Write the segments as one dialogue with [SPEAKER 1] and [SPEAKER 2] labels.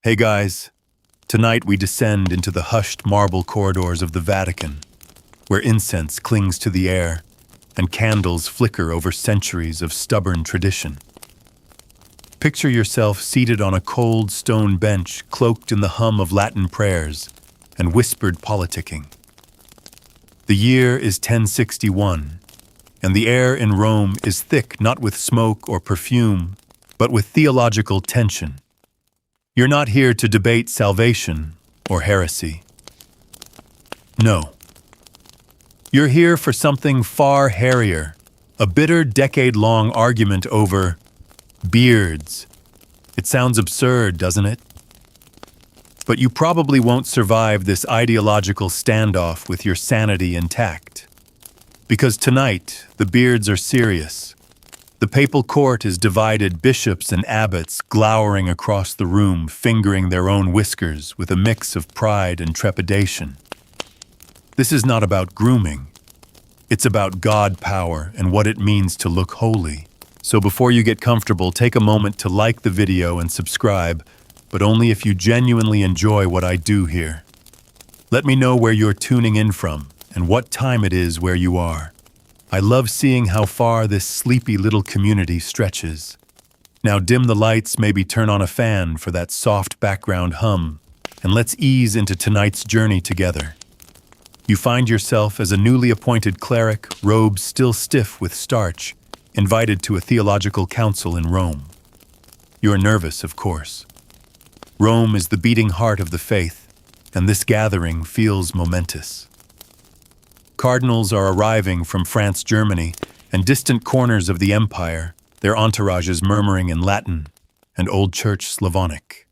[SPEAKER 1] Hey guys, tonight we descend into the hushed marble corridors of the Vatican, where incense clings to the air and candles flicker over centuries of stubborn tradition. Picture yourself seated on a cold stone bench cloaked in the hum of Latin prayers and whispered politicking. The year is 1061, and the air in Rome is thick not with smoke or perfume, but with theological tension. You're not here to debate salvation or heresy. No. You're here for something far hairier, a bitter decade-long argument over beards. It sounds absurd, doesn't it? But you probably won't survive this ideological standoff with your sanity intact. Because tonight, the beards are serious. The papal court is divided, bishops and abbots glowering across the room, fingering their own whiskers with a mix of pride and trepidation. This is not about grooming. It's about God power and what it means to look holy. So before you get comfortable, take a moment to like the video and subscribe, but only if you genuinely enjoy what I do here. Let me know where you're tuning in from and what time it is where you are. I love seeing how far this sleepy little community stretches. Now dim the lights, maybe turn on a fan for that soft background hum, and let's ease into tonight's journey together. You find yourself as a newly appointed cleric, robes still stiff with starch, invited to a theological council in Rome. You're nervous, of course. Rome is the beating heart of the faith, and this gathering feels momentous. Cardinals are arriving from France, Germany, and distant corners of the empire, their entourages murmuring in Latin and Old Church Slavonic.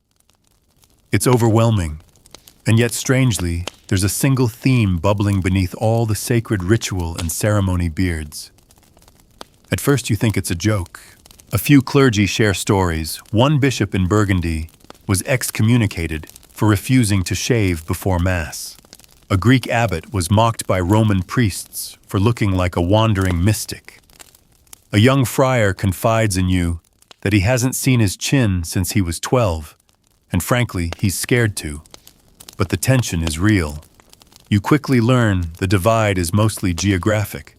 [SPEAKER 1] It's overwhelming, and yet strangely, there's a single theme bubbling beneath all the sacred ritual and ceremony beards. At first you think it's a joke. A few clergy share stories. One bishop in Burgundy was excommunicated for refusing to shave before Mass. A Greek abbot was mocked by Roman priests for looking like a wandering mystic. A young friar confides in you that he hasn't seen his chin since he was 12, and frankly, he's scared to. But the tension is real. You quickly learn the divide is mostly geographic.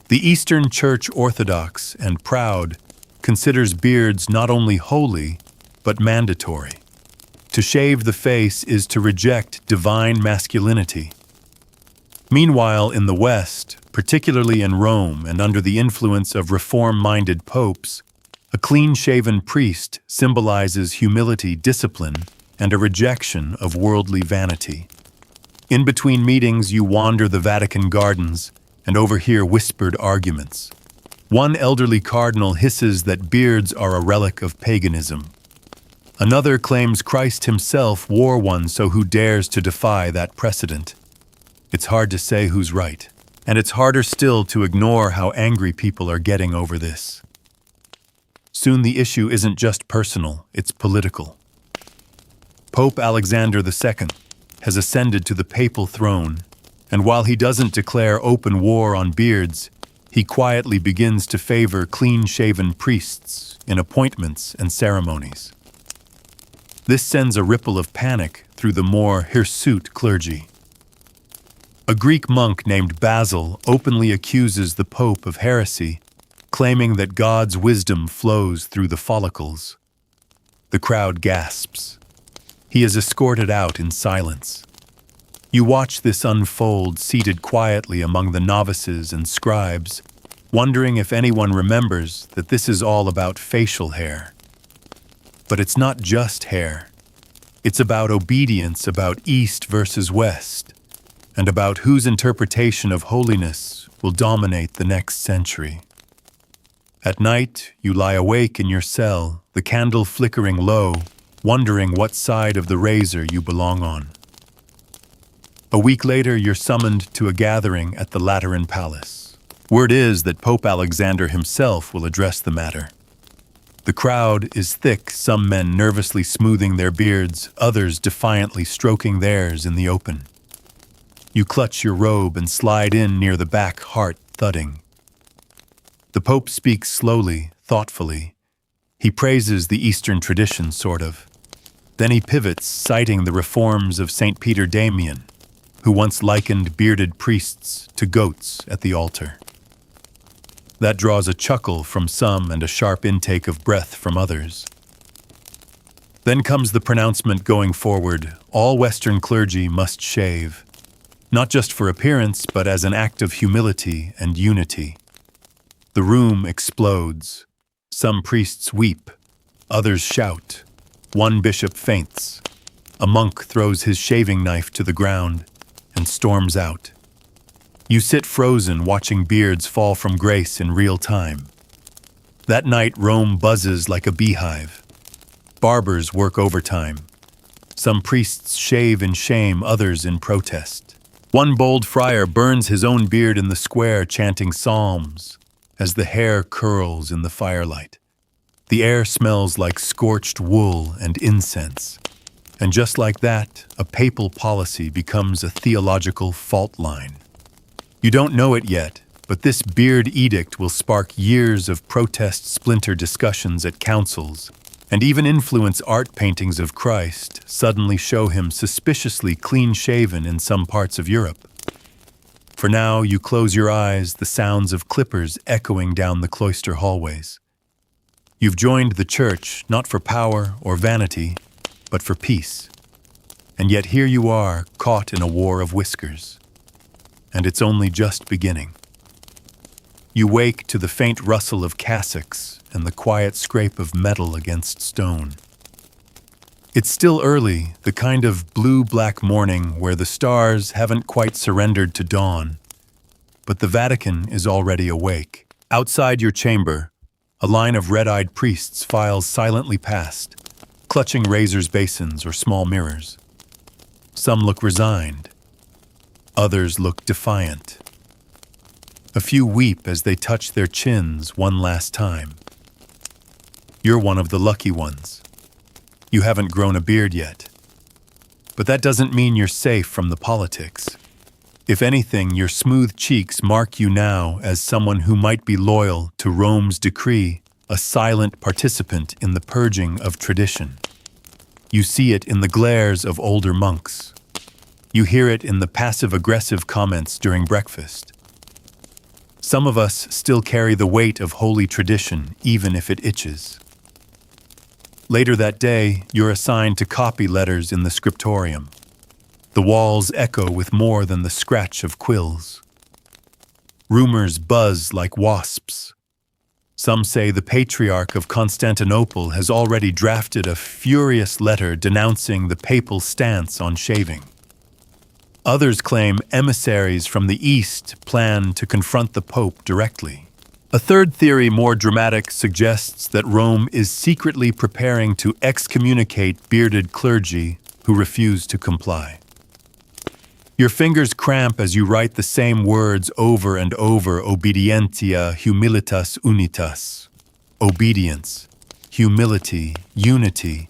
[SPEAKER 1] The Eastern Church, orthodox and proud, considers beards not only holy, but mandatory. To shave the face is to reject divine masculinity. Meanwhile, in the West, particularly in Rome and under the influence of reform-minded popes, a clean-shaven priest symbolizes humility, discipline, and a rejection of worldly vanity. In between meetings, you wander the Vatican gardens and overhear whispered arguments. One elderly cardinal hisses that beards are a relic of paganism. Another claims Christ himself wore one, so who dares to defy that precedent? It's hard to say who's right, and it's harder still to ignore how angry people are getting over this. Soon the issue isn't just personal, it's political. Pope Alexander II has ascended to the papal throne, and while he doesn't declare open war on beards, he quietly begins to favor clean-shaven priests in appointments and ceremonies. This sends a ripple of panic through the more hirsute clergy. A Greek monk named Basil openly accuses the Pope of heresy, claiming that God's wisdom flows through the follicles. The crowd gasps. He is escorted out in silence. You watch this unfold seated quietly among the novices and scribes, wondering if anyone remembers that this is all about facial hair. But it's not just hair. It's about obedience, about East versus West, and about whose interpretation of holiness will dominate the next century. At night, you lie awake in your cell, the candle flickering low, wondering what side of the razor you belong on. A week later, you're summoned to a gathering at the Lateran Palace. Word is that Pope Alexander himself will address the matter. The crowd is thick, some men nervously smoothing their beards, others defiantly stroking theirs in the open. You clutch your robe and slide in near the back, heart thudding. The Pope speaks slowly, thoughtfully. He praises the Eastern tradition, sort of. Then he pivots, citing the reforms of St. Peter Damian, who once likened bearded priests to goats at the altar. That draws a chuckle from some and a sharp intake of breath from others. Then comes the pronouncement going forward: all Western clergy must shave, not just for appearance, but as an act of humility and unity. The room explodes. Some priests weep, others shout. One bishop faints. A monk throws his shaving knife to the ground and storms out. You sit frozen, watching beards fall from grace in real time. That night, Rome buzzes like a beehive. Barbers work overtime. Some priests shave in shame, others in protest. One bold friar burns his own beard in the square, chanting psalms as the hair curls in the firelight. The air smells like scorched wool and incense. And just like that, a papal policy becomes a theological fault line. You don't know it yet, but this beard edict will spark years of protest splinter discussions at councils, and even influence art paintings of Christ suddenly show him suspiciously clean-shaven in some parts of Europe. For now, you close your eyes, the sounds of clippers echoing down the cloister hallways. You've joined the church, not for power or vanity, but for peace. And yet here you are, caught in a war of whiskers. And it's only just beginning. You wake to the faint rustle of cassocks and the quiet scrape of metal against stone. It's still early, the kind of blue-black morning where the stars haven't quite surrendered to dawn, but the Vatican is already awake. Outside your chamber, a line of red-eyed priests files silently past, clutching razors' basins or small mirrors. Some look resigned. Others look defiant. A few weep as they touch their chins one last time. You're one of the lucky ones. You haven't grown a beard yet. But that doesn't mean you're safe from the politics. If anything, your smooth cheeks mark you now as someone who might be loyal to Rome's decree, a silent participant in the purging of tradition. You see it in the glares of older monks. You hear it in the passive-aggressive comments during breakfast. Some of us still carry the weight of holy tradition, even if it itches. Later that day, you're assigned to copy letters in the scriptorium. The walls echo with more than the scratch of quills. Rumors buzz like wasps. Some say the Patriarch of Constantinople has already drafted a furious letter denouncing the papal stance on shaving. Others claim emissaries from the East plan to confront the Pope directly. A third theory, more dramatic, suggests that Rome is secretly preparing to excommunicate bearded clergy who refuse to comply. Your fingers cramp as you write the same words over and over: obedientia, humilitas, unitas. Obedience, humility, unity.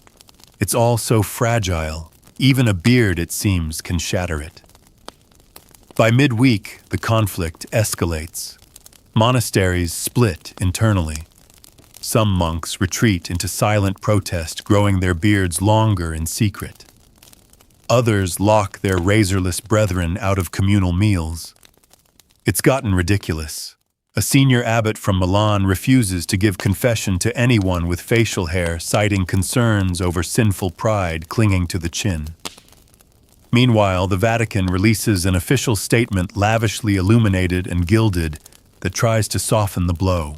[SPEAKER 1] It's all so fragile. Even a beard, it seems, can shatter it. By midweek, the conflict escalates. Monasteries split internally. Some monks retreat into silent protest, growing their beards longer in secret. Others lock their razorless brethren out of communal meals. It's gotten ridiculous. A senior abbot from Milan refuses to give confession to anyone with facial hair, citing concerns over sinful pride clinging to the chin. Meanwhile, the Vatican releases an official statement lavishly illuminated and gilded that tries to soften the blow.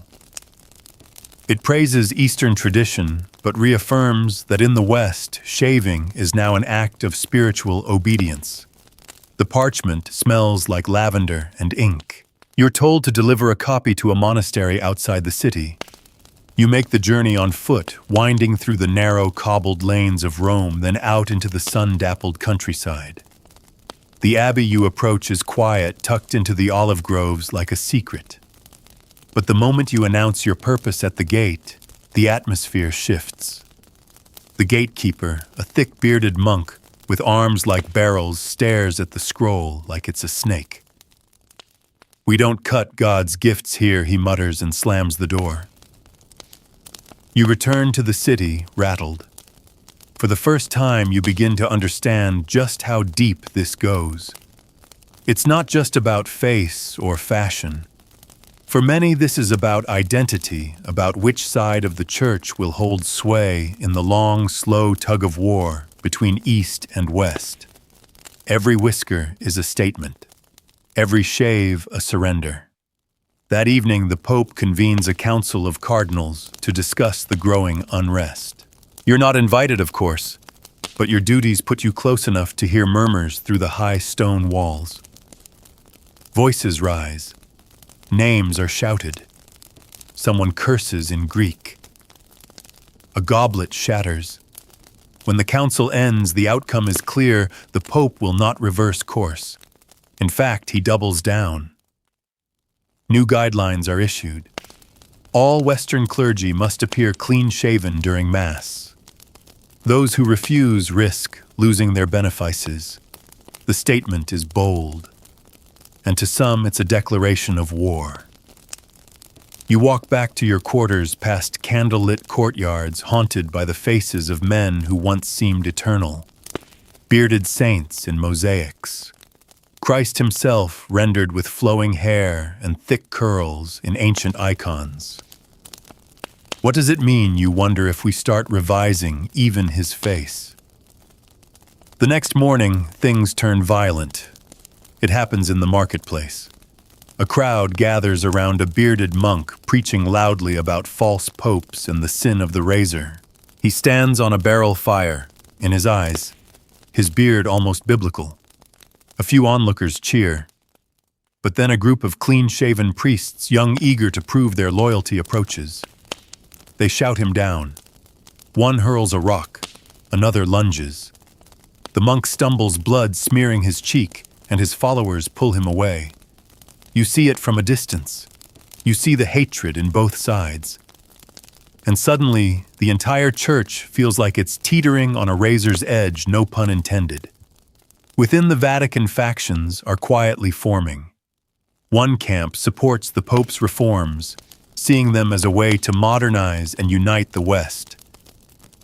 [SPEAKER 1] It praises Eastern tradition, but reaffirms that in the West, shaving is now an act of spiritual obedience. The parchment smells like lavender and ink. You're told to deliver a copy to a monastery outside the city. You make the journey on foot, winding through the narrow, cobbled lanes of Rome, then out into the sun-dappled countryside. The abbey you approach is quiet, tucked into the olive groves like a secret. But the moment you announce your purpose at the gate, the atmosphere shifts. The gatekeeper, a thick-bearded monk with arms like barrels, stares at the scroll like it's a snake. "We don't cut God's gifts here," he mutters and slams the door. You return to the city, rattled. For the first time, you begin to understand just how deep this goes. It's not just about face or fashion. For many, this is about identity, about which side of the church will hold sway in the long, slow tug-of-war between East and West. Every whisker is a statement. Every shave a surrender. That evening, the Pope convenes a council of cardinals to discuss the growing unrest. You're not invited, of course, but your duties put you close enough to hear murmurs through the high stone walls. Voices rise. Names are shouted. Someone curses in Greek. A goblet shatters. When the council ends, the outcome is clear: the Pope will not reverse course. In fact, he doubles down. New guidelines are issued. All Western clergy must appear clean-shaven during Mass. Those who refuse risk losing their benefices. The statement is bold, and to some it's a declaration of war. You walk back to your quarters past candlelit courtyards haunted by the faces of men who once seemed eternal. Bearded saints in mosaics. Christ himself rendered with flowing hair and thick curls in ancient icons. What does it mean, you wonder, if we start revising even his face? The next morning, things turn violent. It happens in the marketplace. A crowd gathers around a bearded monk preaching loudly about false popes and the sin of the razor. He stands on a barrel fire, in his eyes, his beard almost biblical. A few onlookers cheer. But then a group of clean-shaven priests, young, eager to prove their loyalty, approaches. They shout him down. One hurls a rock, another lunges. The monk stumbles, blood smearing his cheek, and his followers pull him away. You see it from a distance. You see the hatred in both sides. And suddenly, the entire church feels like it's teetering on a razor's edge, no pun intended. Within the Vatican, factions are quietly forming. One camp supports the Pope's reforms, seeing them as a way to modernize and unite the West.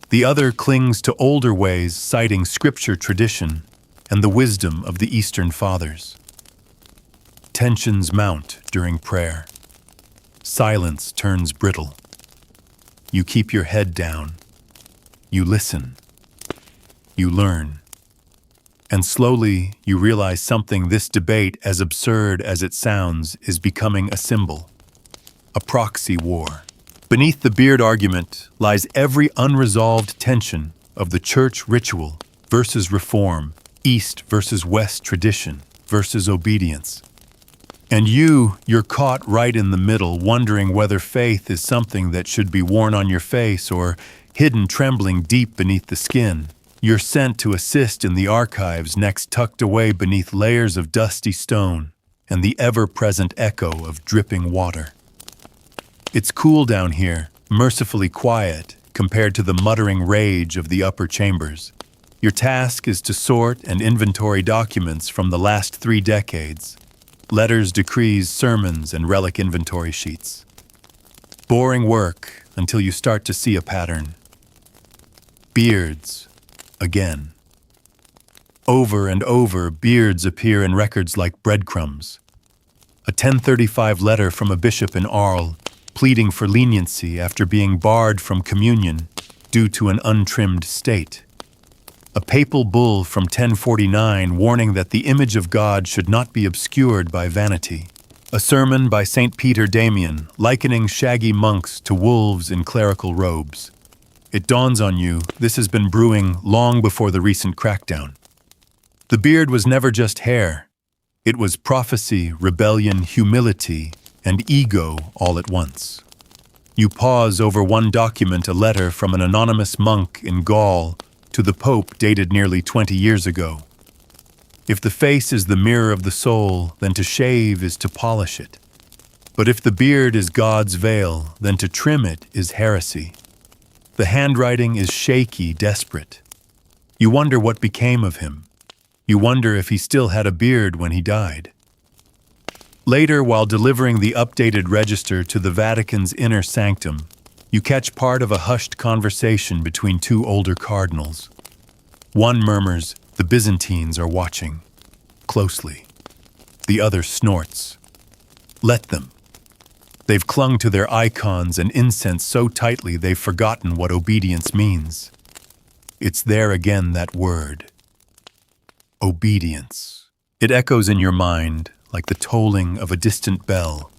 [SPEAKER 1] The other clings to older ways, citing scripture tradition and the wisdom of the Eastern Fathers. Tensions mount during prayer. Silence turns brittle. You keep your head down. You listen. You learn. And slowly, you realize something: this debate, as absurd as it sounds, is becoming a symbol. A proxy war. Beneath the beard argument lies every unresolved tension of the church ritual versus reform, East versus West tradition versus obedience. And you're caught right in the middle, wondering whether faith is something that should be worn on your face or hidden trembling deep beneath the skin. You're sent to assist in the archives next, tucked away beneath layers of dusty stone and the ever-present echo of dripping water. It's cool down here, mercifully quiet compared to the muttering rage of the upper chambers. Your task is to sort and inventory documents from the last 3 decades. Letters, decrees, sermons, and relic inventory sheets. Boring work until you start to see a pattern. Beards. Again. Over and over, beards appear in records like breadcrumbs. A 1035 letter from a bishop in Arles, pleading for leniency after being barred from communion due to an untrimmed state. A papal bull from 1049 warning that the image of God should not be obscured by vanity. A sermon by St. Peter Damian likening shaggy monks to wolves in clerical robes. It dawns on you, this has been brewing long before the recent crackdown. The beard was never just hair. It was prophecy, rebellion, humility, and ego all at once. You pause over one document, a letter from an anonymous monk in Gaul to the Pope dated nearly 20 years ago. If the face is the mirror of the soul, then to shave is to polish it. But if the beard is God's veil, then to trim it is heresy. The handwriting is shaky, desperate. You wonder what became of him. You wonder if he still had a beard when he died. Later, while delivering the updated register to the Vatican's inner sanctum, You catch part of a hushed conversation between two older cardinals. One murmurs, "The Byzantines are watching closely." The other snorts, "Let them. They've clung to their icons and incense so tightly they've forgotten what obedience means." It's there again, that word. Obedience. It echoes in your mind like the tolling of a distant bell.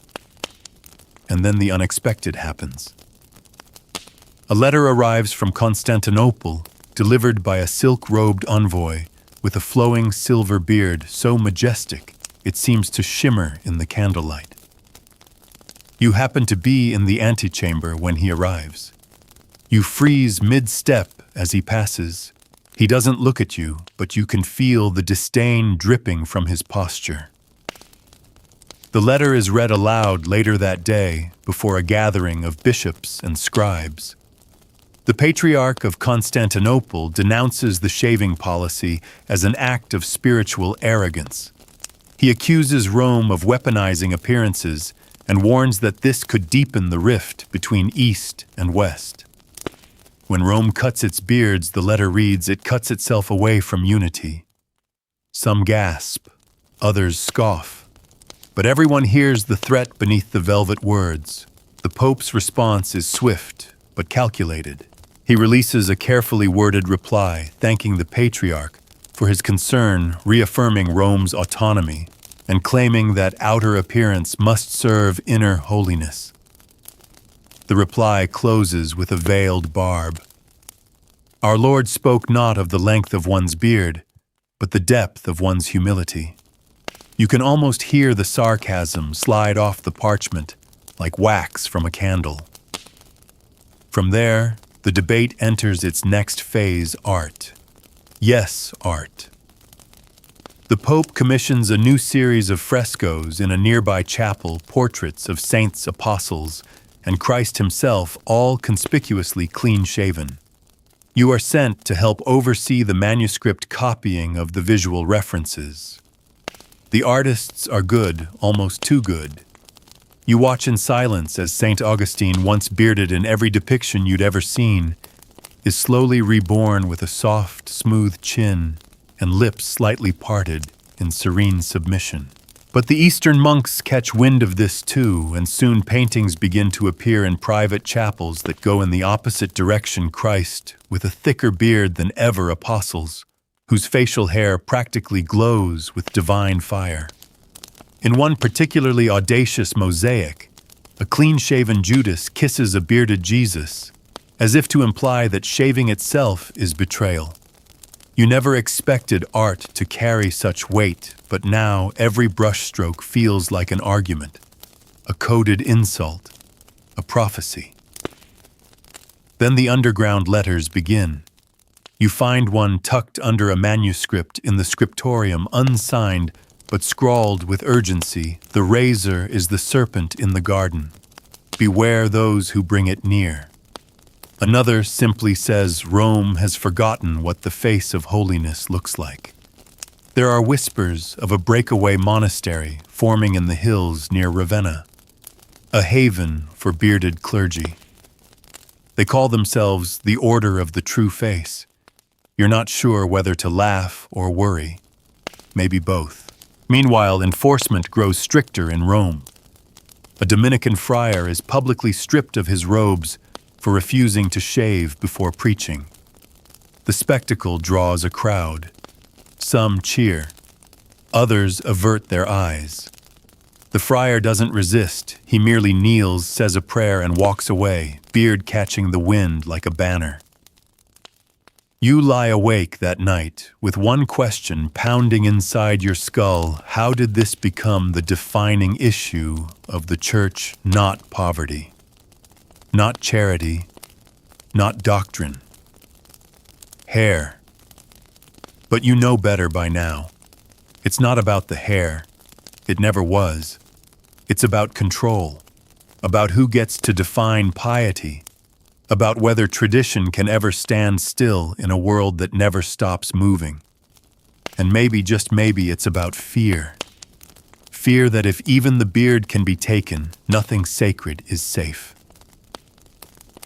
[SPEAKER 1] And then the unexpected happens. A letter arrives from Constantinople, delivered by a silk-robed envoy with a flowing silver beard so majestic it seems to shimmer in the candlelight. You happen to be in the antechamber when he arrives. You freeze mid-step as he passes. He doesn't look at you, but you can feel the disdain dripping from his posture. The letter is read aloud later that day before a gathering of bishops and scribes. The Patriarch of Constantinople denounces the shaving policy as an act of spiritual arrogance. He accuses Rome of weaponizing appearances and warns that this could deepen the rift between East and West. When Rome cuts its beards, the letter reads, it cuts itself away from unity. Some gasp, others scoff, but everyone hears the threat beneath the velvet words. The Pope's response is swift but calculated. He releases a carefully worded reply thanking the Patriarch for his concern, reaffirming Rome's autonomy and claiming that outer appearance must serve inner holiness. The reply closes with a veiled barb. Our Lord spoke not of the length of one's beard, but the depth of one's humility. You can almost hear the sarcasm slide off the parchment like wax from a candle. From there, the debate enters its next phase, art. Yes, art. The Pope commissions a new series of frescoes in a nearby chapel, portraits of saints, apostles, and Christ himself, all conspicuously clean-shaven. You are sent to help oversee the manuscript copying of the visual references. The artists are good, almost too good. You watch in silence as St. Augustine, once bearded in every depiction you'd ever seen, is slowly reborn with a soft, smooth chin and lips slightly parted in serene submission. But the Eastern monks catch wind of this too, and soon paintings begin to appear in private chapels that go in the opposite direction. Christ, with a thicker beard than ever apostles, whose facial hair practically glows with divine fire. In one particularly audacious mosaic, a clean-shaven Judas kisses a bearded Jesus, as if to imply that shaving itself is betrayal. You never expected art to carry such weight, but now every brushstroke feels like an argument, a coded insult, a prophecy. Then the underground letters begin. You find one tucked under a manuscript in the scriptorium, unsigned, but scrawled with urgency. The razor is the serpent in the garden. Beware those who bring it near. Another simply says, Rome has forgotten what the face of holiness looks like. There are whispers of a breakaway monastery forming in the hills near Ravenna, a haven for bearded clergy. They call themselves the Order of the True Face. You're not sure whether to laugh or worry, maybe both. Meanwhile, enforcement grows stricter in Rome. A Dominican friar is publicly stripped of his robes for refusing to shave before preaching. The spectacle draws a crowd. Some cheer. Others avert their eyes. The friar doesn't resist. He merely kneels, says a prayer, and walks away, beard catching the wind like a banner. You lie awake that night with one question pounding inside your skull. How did this become the defining issue of the church? Not poverty, not charity, not doctrine. Hair. But you know better by now. It's not about the hair. It never was. It's about control, about who gets to define piety, about whether tradition can ever stand still in a world that never stops moving. And maybe, just maybe, it's about fear. Fear that if even the beard can be taken, nothing sacred is safe.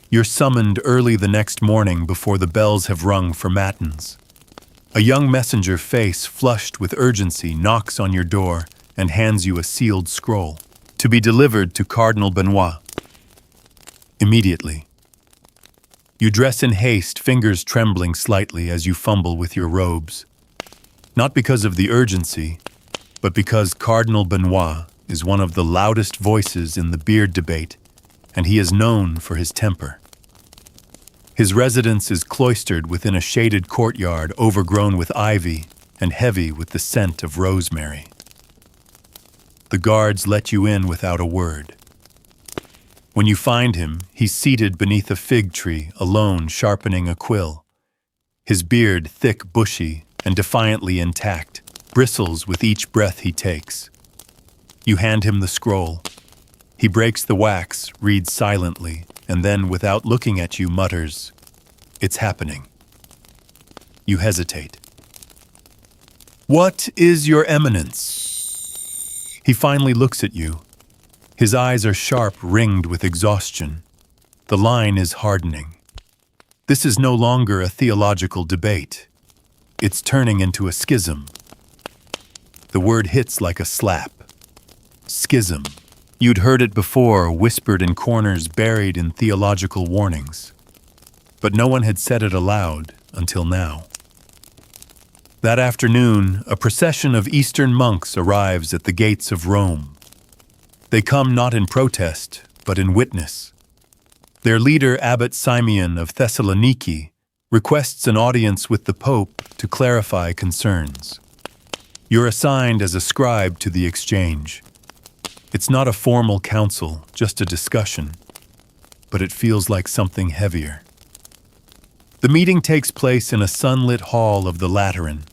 [SPEAKER 1] You're summoned early the next morning before the bells have rung for matins. A young messenger, face flushed with urgency, knocks on your door and hands you a sealed scroll, to be delivered to Cardinal Benoit. Immediately. You dress in haste, fingers trembling slightly as you fumble with your robes. Not because of the urgency, but because Cardinal Benoit is one of the loudest voices in the beard debate, and he is known for his temper. His residence is cloistered within a shaded courtyard overgrown with ivy and heavy with the scent of rosemary. The guards let you in without a word. When you find him, he's seated beneath a fig tree, alone, sharpening a quill. His beard, thick, bushy, and defiantly intact, bristles with each breath he takes. You hand him the scroll. He breaks the wax, reads silently, and then, without looking at you, mutters, "It's happening." You hesitate. "What is your eminence?" He finally looks at you. His eyes are sharp, ringed with exhaustion. The line is hardening. This is no longer a theological debate. It's turning into a schism. The word hits like a slap. Schism. You'd heard it before, whispered in corners, buried in theological warnings. But no one had said it aloud until now. That afternoon, a procession of Eastern monks arrives at the gates of Rome. They come not in protest, but in witness. Their leader, Abbot Simeon of Thessaloniki, requests an audience with the Pope to clarify concerns. You're assigned as a scribe to the exchange. It's not a formal council, just a discussion, but it feels like something heavier. The meeting takes place in a sunlit hall of the Lateran.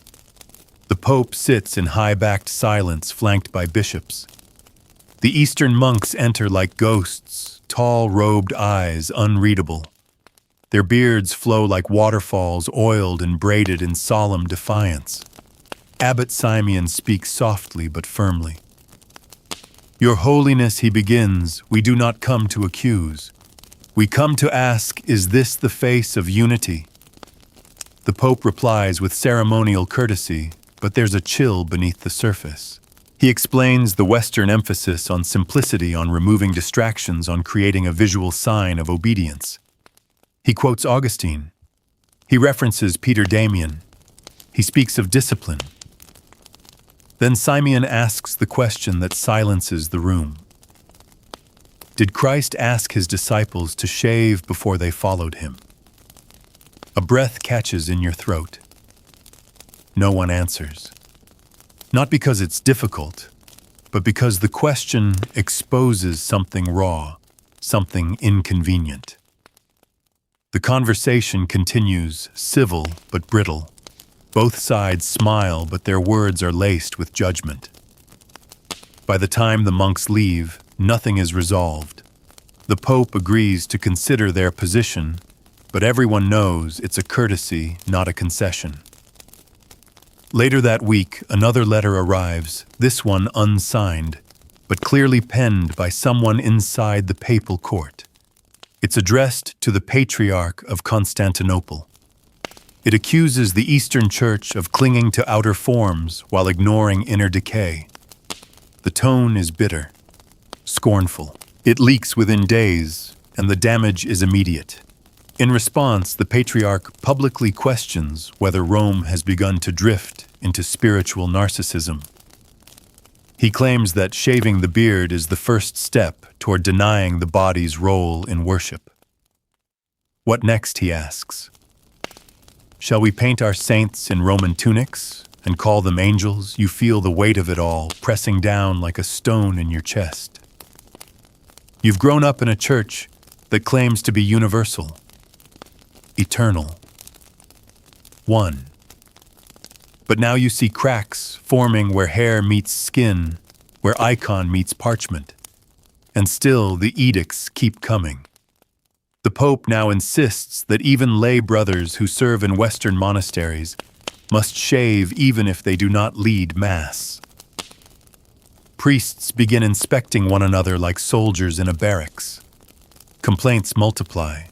[SPEAKER 1] The Pope sits in high-backed silence, flanked by bishops. The Eastern monks enter like ghosts, tall, robed eyes, unreadable. Their beards flow like waterfalls, oiled and braided in solemn defiance. Abbot Simeon speaks softly but firmly. "Your Holiness," he begins, "we do not come to accuse. We come to ask, is this the face of unity?" The Pope replies with ceremonial courtesy, but there's a chill beneath the surface. He explains the Western emphasis on simplicity, on removing distractions, on creating a visual sign of obedience. He quotes Augustine. He references Peter Damian. He speaks of discipline. Then Simeon asks the question that silences the room. Did Christ ask his disciples to shave before they followed him? A breath catches in your throat. No one answers. Not because it's difficult, but because the question exposes something raw, something inconvenient. The conversation continues, civil but brittle. Both sides smile, but their words are laced with judgment. By the time the monks leave, nothing is resolved. The Pope agrees to consider their position, but everyone knows it's a courtesy, not a concession. Later that week, another letter arrives, this one unsigned, but clearly penned by someone inside the papal court. It's addressed to the Patriarch of Constantinople. It accuses the Eastern Church of clinging to outer forms while ignoring inner decay. The tone is bitter, scornful. It leaks within days, and the damage is immediate. In response, the Patriarch publicly questions whether Rome has begun to drift into spiritual narcissism. He claims that shaving the beard is the first step toward denying the body's role in worship. What next, he asks. Shall we paint our saints in Roman tunics and call them angels? You feel the weight of it all pressing down like a stone in your chest. You've grown up in a church that claims to be universal, eternal, one. But now you see cracks forming where hair meets skin, where icon meets parchment. And still the edicts keep coming. The Pope now insists that even lay brothers who serve in Western monasteries must shave even if they do not lead Mass. Priests begin inspecting one another like soldiers in a barracks. Complaints multiply.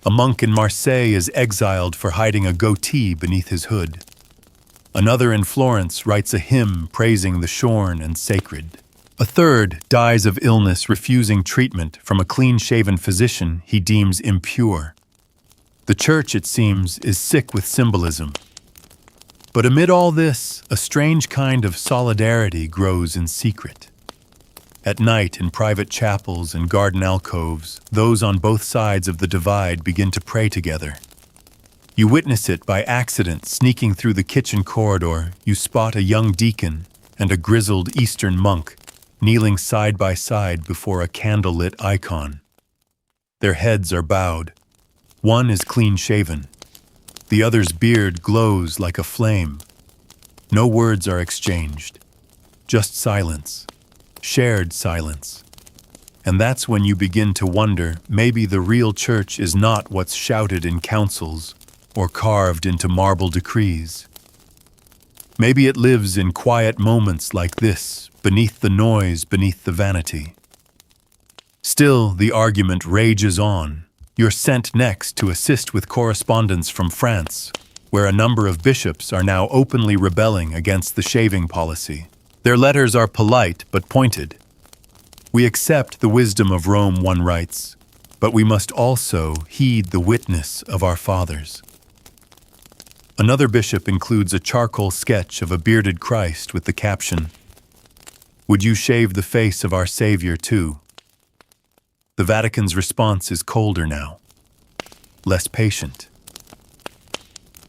[SPEAKER 1] A monk in Marseille is exiled for hiding a goatee beneath his hood. Another in Florence writes a hymn praising the shorn and sacred. A third dies of illness refusing treatment from a clean-shaven physician he deems impure. The church, it seems, is sick with symbolism. But amid all this, a strange kind of solidarity grows in secret. At night, in private chapels and garden alcoves, those on both sides of the divide begin to pray together. You witness it by accident. Sneaking through the kitchen corridor, you spot a young deacon and a grizzled Eastern monk kneeling side by side before a candle-lit icon. Their heads are bowed. One is clean-shaven. The other's beard glows like a flame. No words are exchanged, just silence, shared silence. And that's when you begin to wonder, maybe the real church is not what's shouted in councils or carved into marble decrees. Maybe it lives in quiet moments like this, beneath the noise, beneath the vanity. Still, the argument rages on. You're sent next to assist with correspondence from France, where a number of bishops are now openly rebelling against the shaving policy. Their letters are polite but pointed. We accept the wisdom of Rome, one writes, but we must also heed the witness of our fathers. Another bishop includes a charcoal sketch of a bearded Christ with the caption, "Would you shave the face of our Savior too?" The Vatican's response is colder now, less patient.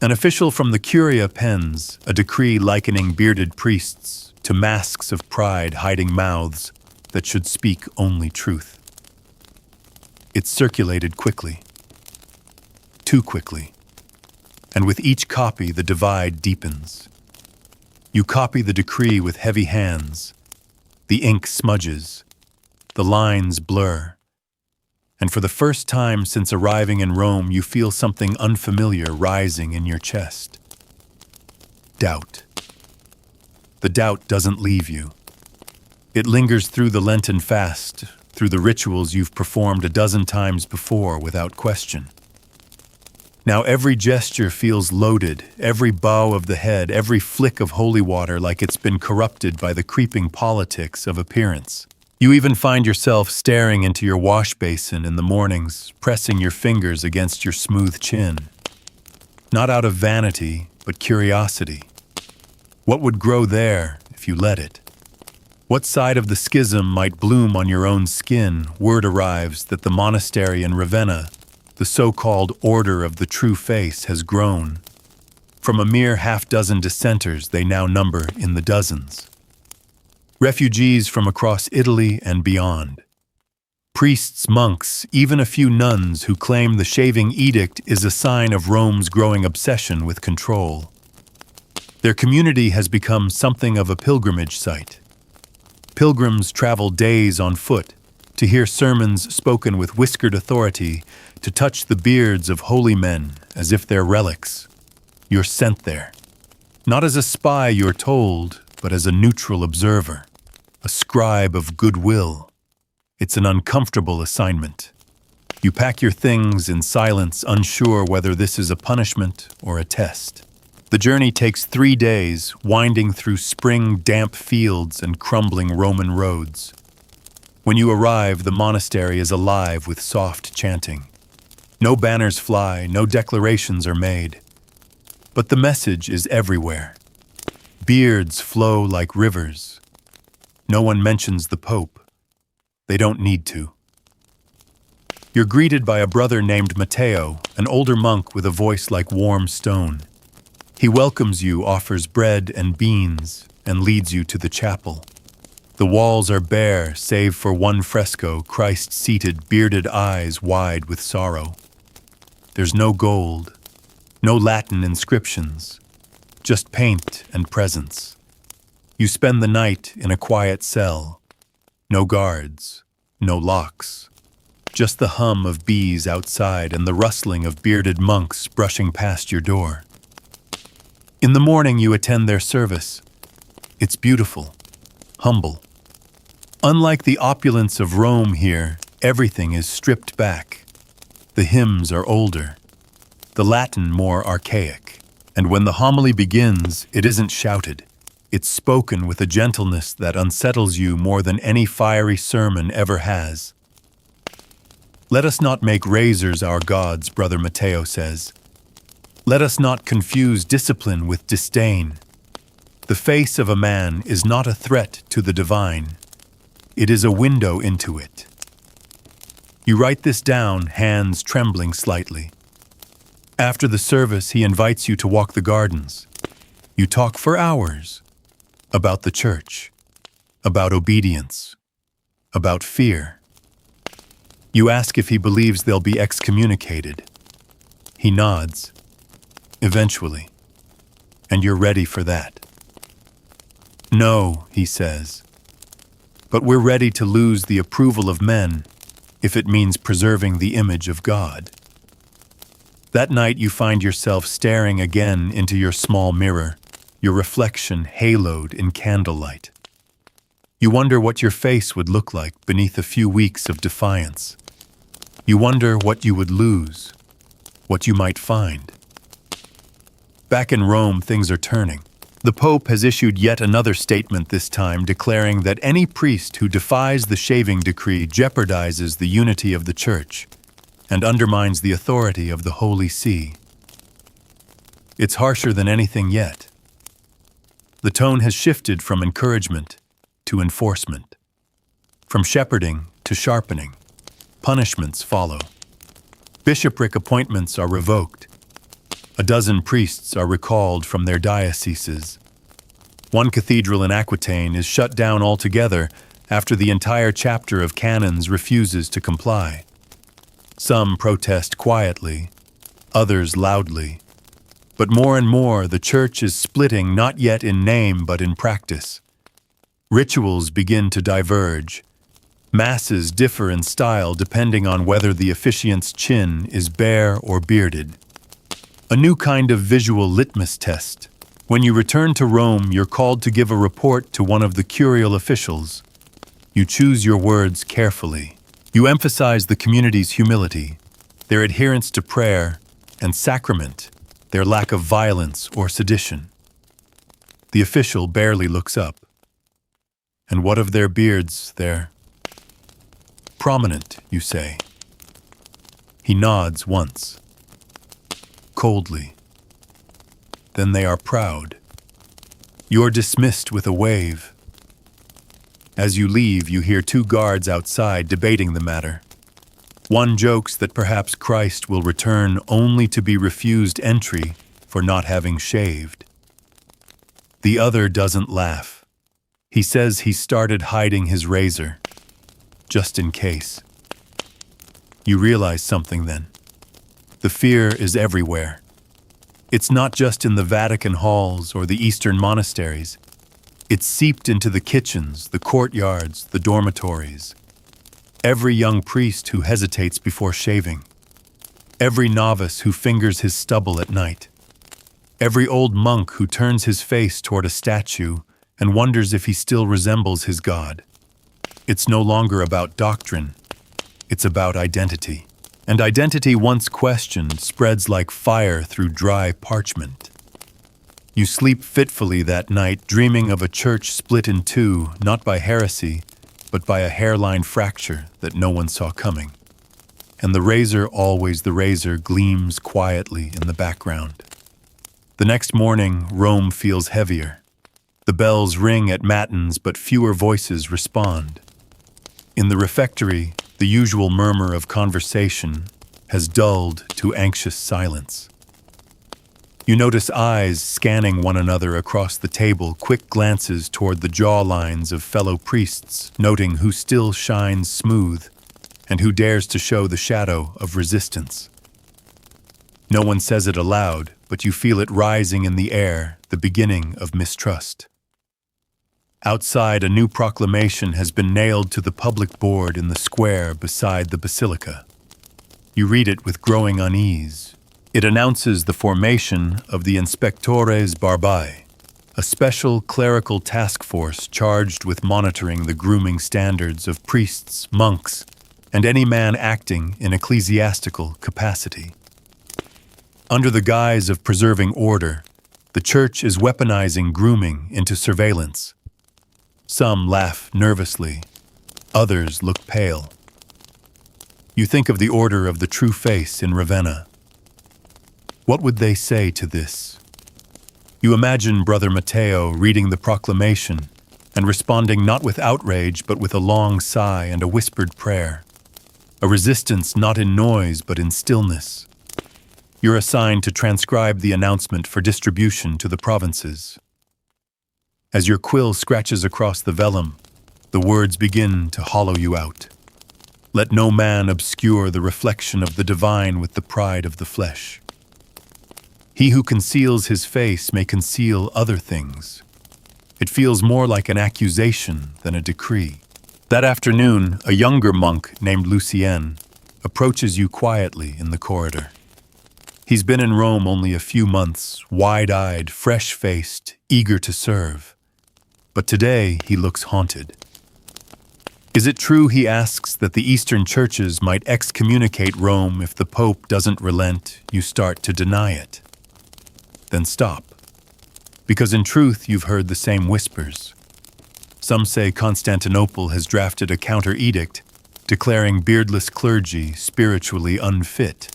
[SPEAKER 1] An official from the Curia pens a decree likening bearded priests to masks of pride hiding mouths that should speak only truth. It's circulated quickly, too quickly, and with each copy the divide deepens. You copy the decree with heavy hands. The ink smudges, the lines blur, and for the first time since arriving in Rome, you feel something unfamiliar rising in your chest. Doubt. The doubt doesn't leave you. It lingers through the Lenten fast, through the rituals you've performed a dozen times before without question. Now every gesture feels loaded, every bow of the head, every flick of holy water like it's been corrupted by the creeping politics of appearance. You even find yourself staring into your wash basin in the mornings, pressing your fingers against your smooth chin. Not out of vanity, but curiosity. What would grow there if you let it? What side of the schism might bloom on your own skin? Word arrives that the monastery in Ravenna, the so-called Order of the True Face, has grown. From a mere half-dozen dissenters, they now number in the dozens. Refugees from across Italy and beyond. Priests, monks, even a few nuns who claim the shaving edict is a sign of Rome's growing obsession with control. Their community has become something of a pilgrimage site. Pilgrims travel days on foot to hear sermons spoken with whiskered authority, to touch the beards of holy men as if they're relics. You're sent there. Not as a spy, you're told, but as a neutral observer, a scribe of goodwill. It's an uncomfortable assignment. You pack your things in silence, unsure whether this is a punishment or a test. The journey takes 3 days, winding through spring damp fields and crumbling Roman roads. When you arrive, the monastery is alive with soft chanting. No banners fly, no declarations are made. But the message is everywhere. Beards flow like rivers. No one mentions the Pope. They don't need to. You're greeted by a brother named Matteo, an older monk with a voice like warm stone. He welcomes you, offers bread and beans, and leads you to the chapel. The walls are bare, save for one fresco, Christ seated, bearded eyes wide with sorrow. There's no gold, no Latin inscriptions, just paint and presence. You spend the night in a quiet cell. No guards, no locks. Just the hum of bees outside and the rustling of bearded monks brushing past your door. In the morning you attend their service. It's beautiful, humble. Unlike the opulence of Rome here, everything is stripped back. The hymns are older, the Latin more archaic, and when the homily begins, it isn't shouted. It's spoken with a gentleness that unsettles you more than any fiery sermon ever has. Let us not make razors our gods, Brother Matteo says. Let us not confuse discipline with disdain. The face of a man is not a threat to the divine. It is a window into it. You write this down, hands trembling slightly. After the service, he invites you to walk the gardens. You talk for hours about the church, about obedience, about fear. You ask if he believes they'll be excommunicated. He nods, eventually, and you're ready for that. No, he says, but we're ready to lose the approval of men if it means preserving the image of God. That night you find yourself staring again into your small mirror, your reflection haloed in candlelight. You wonder what your face would look like beneath a few weeks of defiance. You wonder what you would lose, what you might find. Back in Rome, things are turning. The Pope has issued yet another statement this time declaring that any priest who defies the shaving decree jeopardizes the unity of the Church and undermines the authority of the Holy See. It's harsher than anything yet. The tone has shifted from encouragement to enforcement, from shepherding to sharpening. Punishments follow. Bishopric appointments are revoked. A dozen priests are recalled from their dioceses. One cathedral in Aquitaine is shut down altogether after the entire chapter of canons refuses to comply. Some protest quietly, others loudly. But more and more, the Church is splitting not yet in name but in practice. Rituals begin to diverge. Masses differ in style depending on whether the officiant's chin is bare or bearded. A new kind of visual litmus test. When you return to Rome, you're called to give a report to one of the curial officials. You choose your words carefully. You emphasize the community's humility, their adherence to prayer and sacrament, their lack of violence or sedition. The official barely looks up. And what of their beards? They're prominent, you say. He nods once, coldly. Then they are proud. You're dismissed with a wave. As you leave, you hear two guards outside debating the matter. One jokes that perhaps Christ will return only to be refused entry for not having shaved. The other doesn't laugh. He says he started hiding his razor, just in case. You realize something then. The fear is everywhere. It's not just in the Vatican halls or the Eastern monasteries. It's seeped into the kitchens, the courtyards, the dormitories. Every young priest who hesitates before shaving. Every novice who fingers his stubble at night. Every old monk who turns his face toward a statue and wonders if he still resembles his God. It's no longer about doctrine. It's about identity. And identity once questioned spreads like fire through dry parchment. You sleep fitfully that night, dreaming of a church split in two, not by heresy, but by a hairline fracture that no one saw coming. And the razor, always the razor, gleams quietly in the background. The next morning, Rome feels heavier. The bells ring at matins, but fewer voices respond. In the refectory, the usual murmur of conversation has dulled to anxious silence. You notice eyes scanning one another across the table, quick glances toward the jawlines of fellow priests, noting who still shines smooth and who dares to show the shadow of resistance. No one says it aloud, but you feel it rising in the air, the beginning of mistrust. Outside, a new proclamation has been nailed to the public board in the square beside the basilica. You read it with growing unease. It announces the formation of the Inspectores Barbae, a special clerical task force charged with monitoring the grooming standards of priests, monks, and any man acting in ecclesiastical capacity. Under the guise of preserving order, the church is weaponizing grooming into surveillance. Some laugh nervously, others look pale. You think of the Order of the True Face in Ravenna. What would they say to this? You imagine Brother Matteo reading the proclamation and responding not with outrage but with a long sigh and a whispered prayer. A resistance not in noise but in stillness. You're assigned to transcribe the announcement for distribution to the provinces. As your quill scratches across the vellum, the words begin to hollow you out. Let no man obscure the reflection of the divine with the pride of the flesh. He who conceals his face may conceal other things. It feels more like an accusation than a decree. That afternoon, a younger monk named Lucien approaches you quietly in the corridor. He's been in Rome only a few months, wide-eyed, fresh-faced, eager to serve. But today he looks haunted. Is it true, he asks, that the Eastern churches might excommunicate Rome if the Pope doesn't relent? You start to deny it. Then stop. Because in truth you've heard the same whispers. Some say Constantinople has drafted a counter-edict declaring beardless clergy spiritually unfit.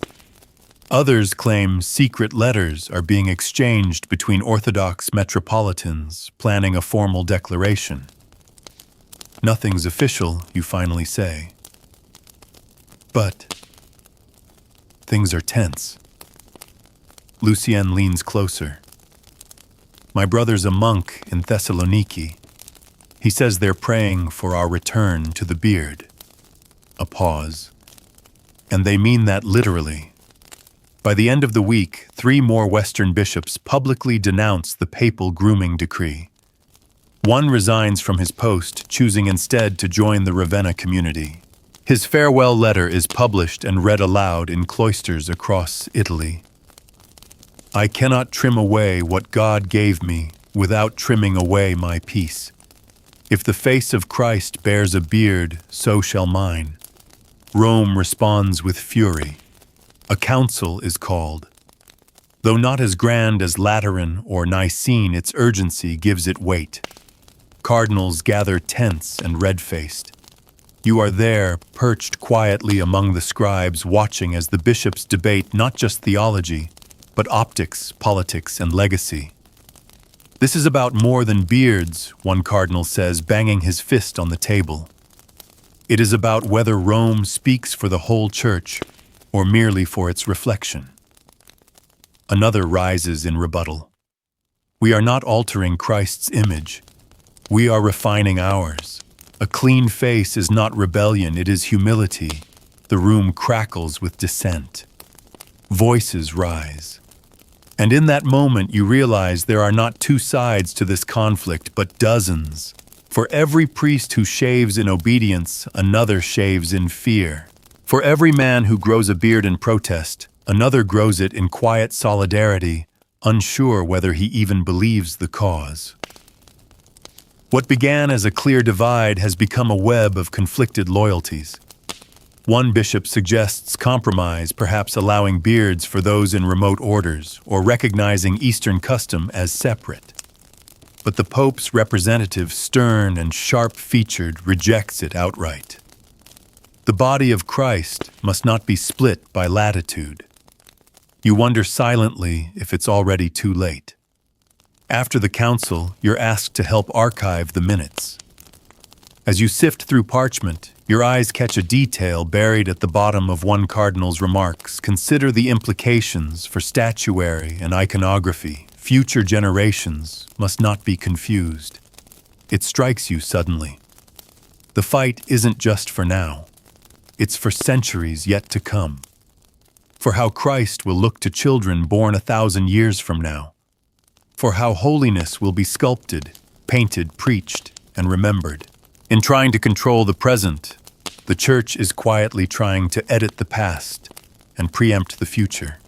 [SPEAKER 1] Others claim secret letters are being exchanged between Orthodox metropolitans planning a formal declaration. Nothing's official, you finally say. But things are tense. Lucien leans closer. My brother's a monk in Thessaloniki. He says they're praying for our return to the beard. A pause. And they mean that literally. By the end of the week, 3 more Western bishops publicly denounce the papal grooming decree. One resigns from his post, choosing instead to join the Ravenna community. His farewell letter is published and read aloud in cloisters across Italy. I cannot trim away what God gave me without trimming away my peace. If the face of Christ bears a beard, so shall mine. Rome responds with fury. A council is called. Though not as grand as Lateran or Nicene, its urgency gives it weight. Cardinals gather tense and red-faced. You are there, perched quietly among the scribes, watching as the bishops debate not just theology, but optics, politics, and legacy. This is about more than beards, one cardinal says, banging his fist on the table. It is about whether Rome speaks for the whole church or merely for its reflection. Another rises in rebuttal. We are not altering Christ's image. We are refining ours. A clean face is not rebellion, it is humility. The room crackles with dissent. Voices rise. And in that moment you realize there are not 2 sides to this conflict, but dozens. For every priest who shaves in obedience, another shaves in fear. For every man who grows a beard in protest, another grows it in quiet solidarity, unsure whether he even believes the cause. What began as a clear divide has become a web of conflicted loyalties. One bishop suggests compromise, perhaps allowing beards for those in remote orders, or recognizing Eastern custom as separate. But the Pope's representative, stern and sharp-featured, rejects it outright. The body of Christ must not be split by latitude. You wonder silently if it's already too late. After the council, you're asked to help archive the minutes. As you sift through parchment, your eyes catch a detail buried at the bottom of one cardinal's remarks. Consider the implications for statuary and iconography. Future generations must not be confused. It strikes you suddenly. The fight isn't just for now. It's for centuries yet to come. For how Christ will look to children born 1,000 years from now. For how holiness will be sculpted, painted, preached, and remembered. In trying to control the present, the Church is quietly trying to edit the past and preempt the future.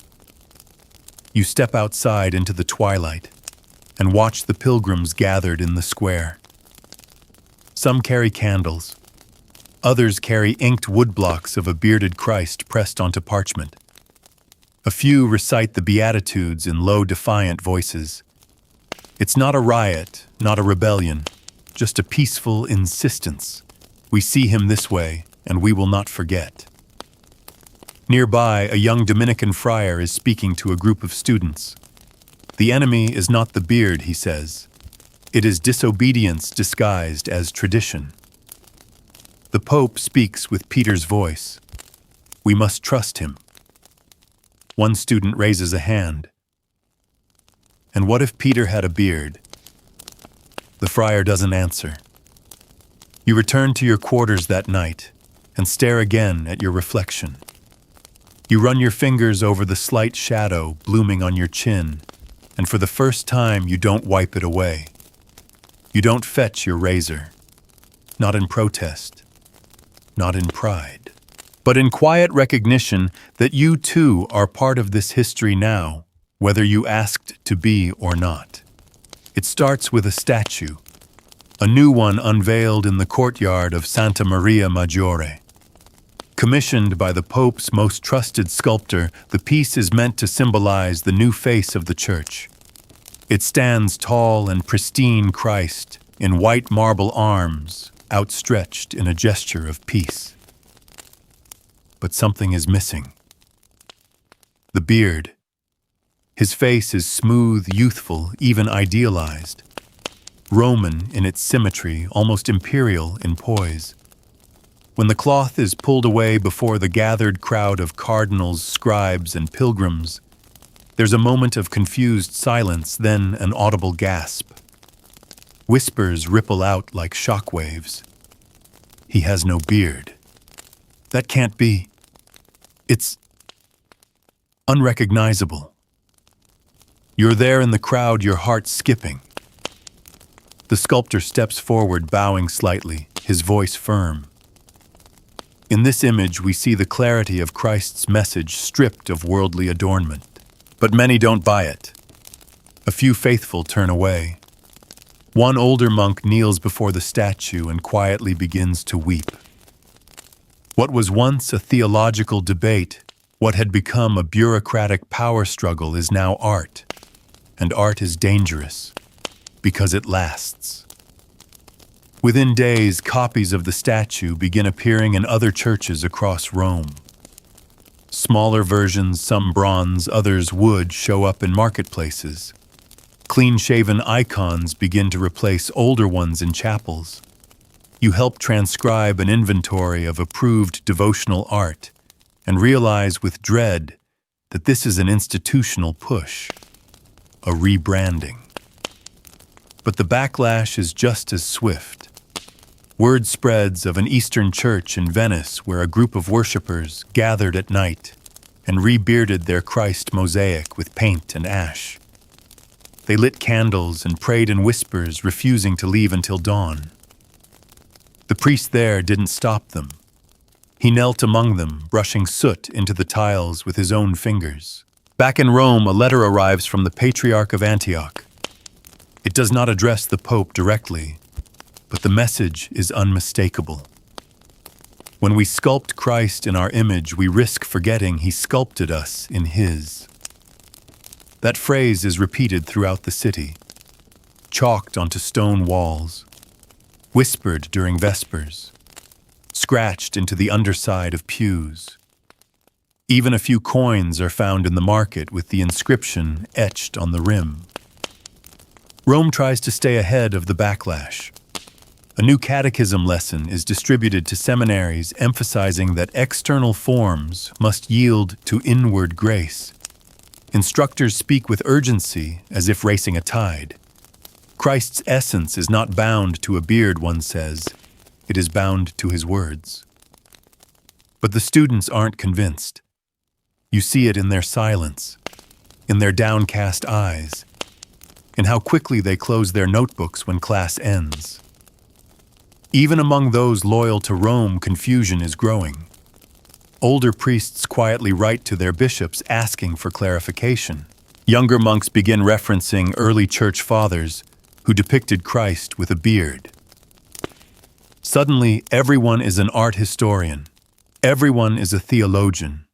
[SPEAKER 1] You step outside into the twilight and watch the pilgrims gathered in the square. Some carry candles, Others carry inked woodblocks of a bearded Christ pressed onto parchment. A few recite the Beatitudes in low, defiant voices. It's not a riot, not a rebellion, just a peaceful insistence. We see him this way, and we will not forget. Nearby, a young Dominican friar is speaking to a group of students. The enemy is not the beard, he says. It is disobedience disguised as tradition. The Pope speaks with Peter's voice. We must trust him. One student raises a hand. And what if Peter had a beard? The friar doesn't answer. You return to your quarters that night and stare again at your reflection. You run your fingers over the slight shadow blooming on your chin, and for the first time you don't wipe it away. You don't fetch your razor, not in protest, not in pride, but in quiet recognition that you too are part of this history now, whether you asked to be or not. It starts with a statue, a new one unveiled in the courtyard of Santa Maria Maggiore. Commissioned by the Pope's most trusted sculptor, the piece is meant to symbolize the new face of the Church. It stands tall and pristine Christ in white marble arms, outstretched in a gesture of peace. But something is missing. The beard. His face is smooth, youthful, even idealized. Roman in its symmetry, almost imperial in poise. When the cloth is pulled away before the gathered crowd of cardinals, scribes, and pilgrims, there's a moment of confused silence, then an audible gasp. Whispers ripple out like shockwaves. He has no beard. That can't be. It's unrecognizable. You're there in the crowd, your heart skipping. The sculptor steps forward, bowing slightly, his voice firm. In this image, we see the clarity of Christ's message stripped of worldly adornment. But many don't buy it. A few faithful turn away. One older monk kneels before the statue and quietly begins to weep. What was once a theological debate, what had become a bureaucratic power struggle, is now art. And art is dangerous, because it lasts. Within days, copies of the statue begin appearing in other churches across Rome. Smaller versions, some bronze, others wood, show up in marketplaces. Clean-shaven icons begin to replace older ones in chapels. You help transcribe an inventory of approved devotional art and realize with dread that this is an institutional push, a rebranding. But the backlash is just as swift. Word spreads of an Eastern church in Venice where a group of worshippers gathered at night and rebearded their Christ mosaic with paint and ash. They lit candles and prayed in whispers, refusing to leave until dawn. The priest there didn't stop them. He knelt among them, brushing soot into the tiles with his own fingers. Back in Rome, a letter arrives from the Patriarch of Antioch. It does not address the Pope directly, but the message is unmistakable. When we sculpt Christ in our image, we risk forgetting he sculpted us in his. That phrase is repeated throughout the city, chalked onto stone walls, whispered during vespers, scratched into the underside of pews. Even a few coins are found in the market with the inscription etched on the rim. Rome tries to stay ahead of the backlash. A new catechism lesson is distributed to seminaries emphasizing that external forms must yield to inward grace. Instructors speak with urgency as if racing a tide. Christ's essence is not bound to a beard, one says. It is bound to his words. But the students aren't convinced. You see it in their silence, in their downcast eyes, in how quickly they close their notebooks when class ends. Even among those loyal to Rome, confusion is growing. Older priests quietly write to their bishops asking for clarification. Younger monks begin referencing early church fathers who depicted Christ with a beard. Suddenly, everyone is an art historian. Everyone is a theologian.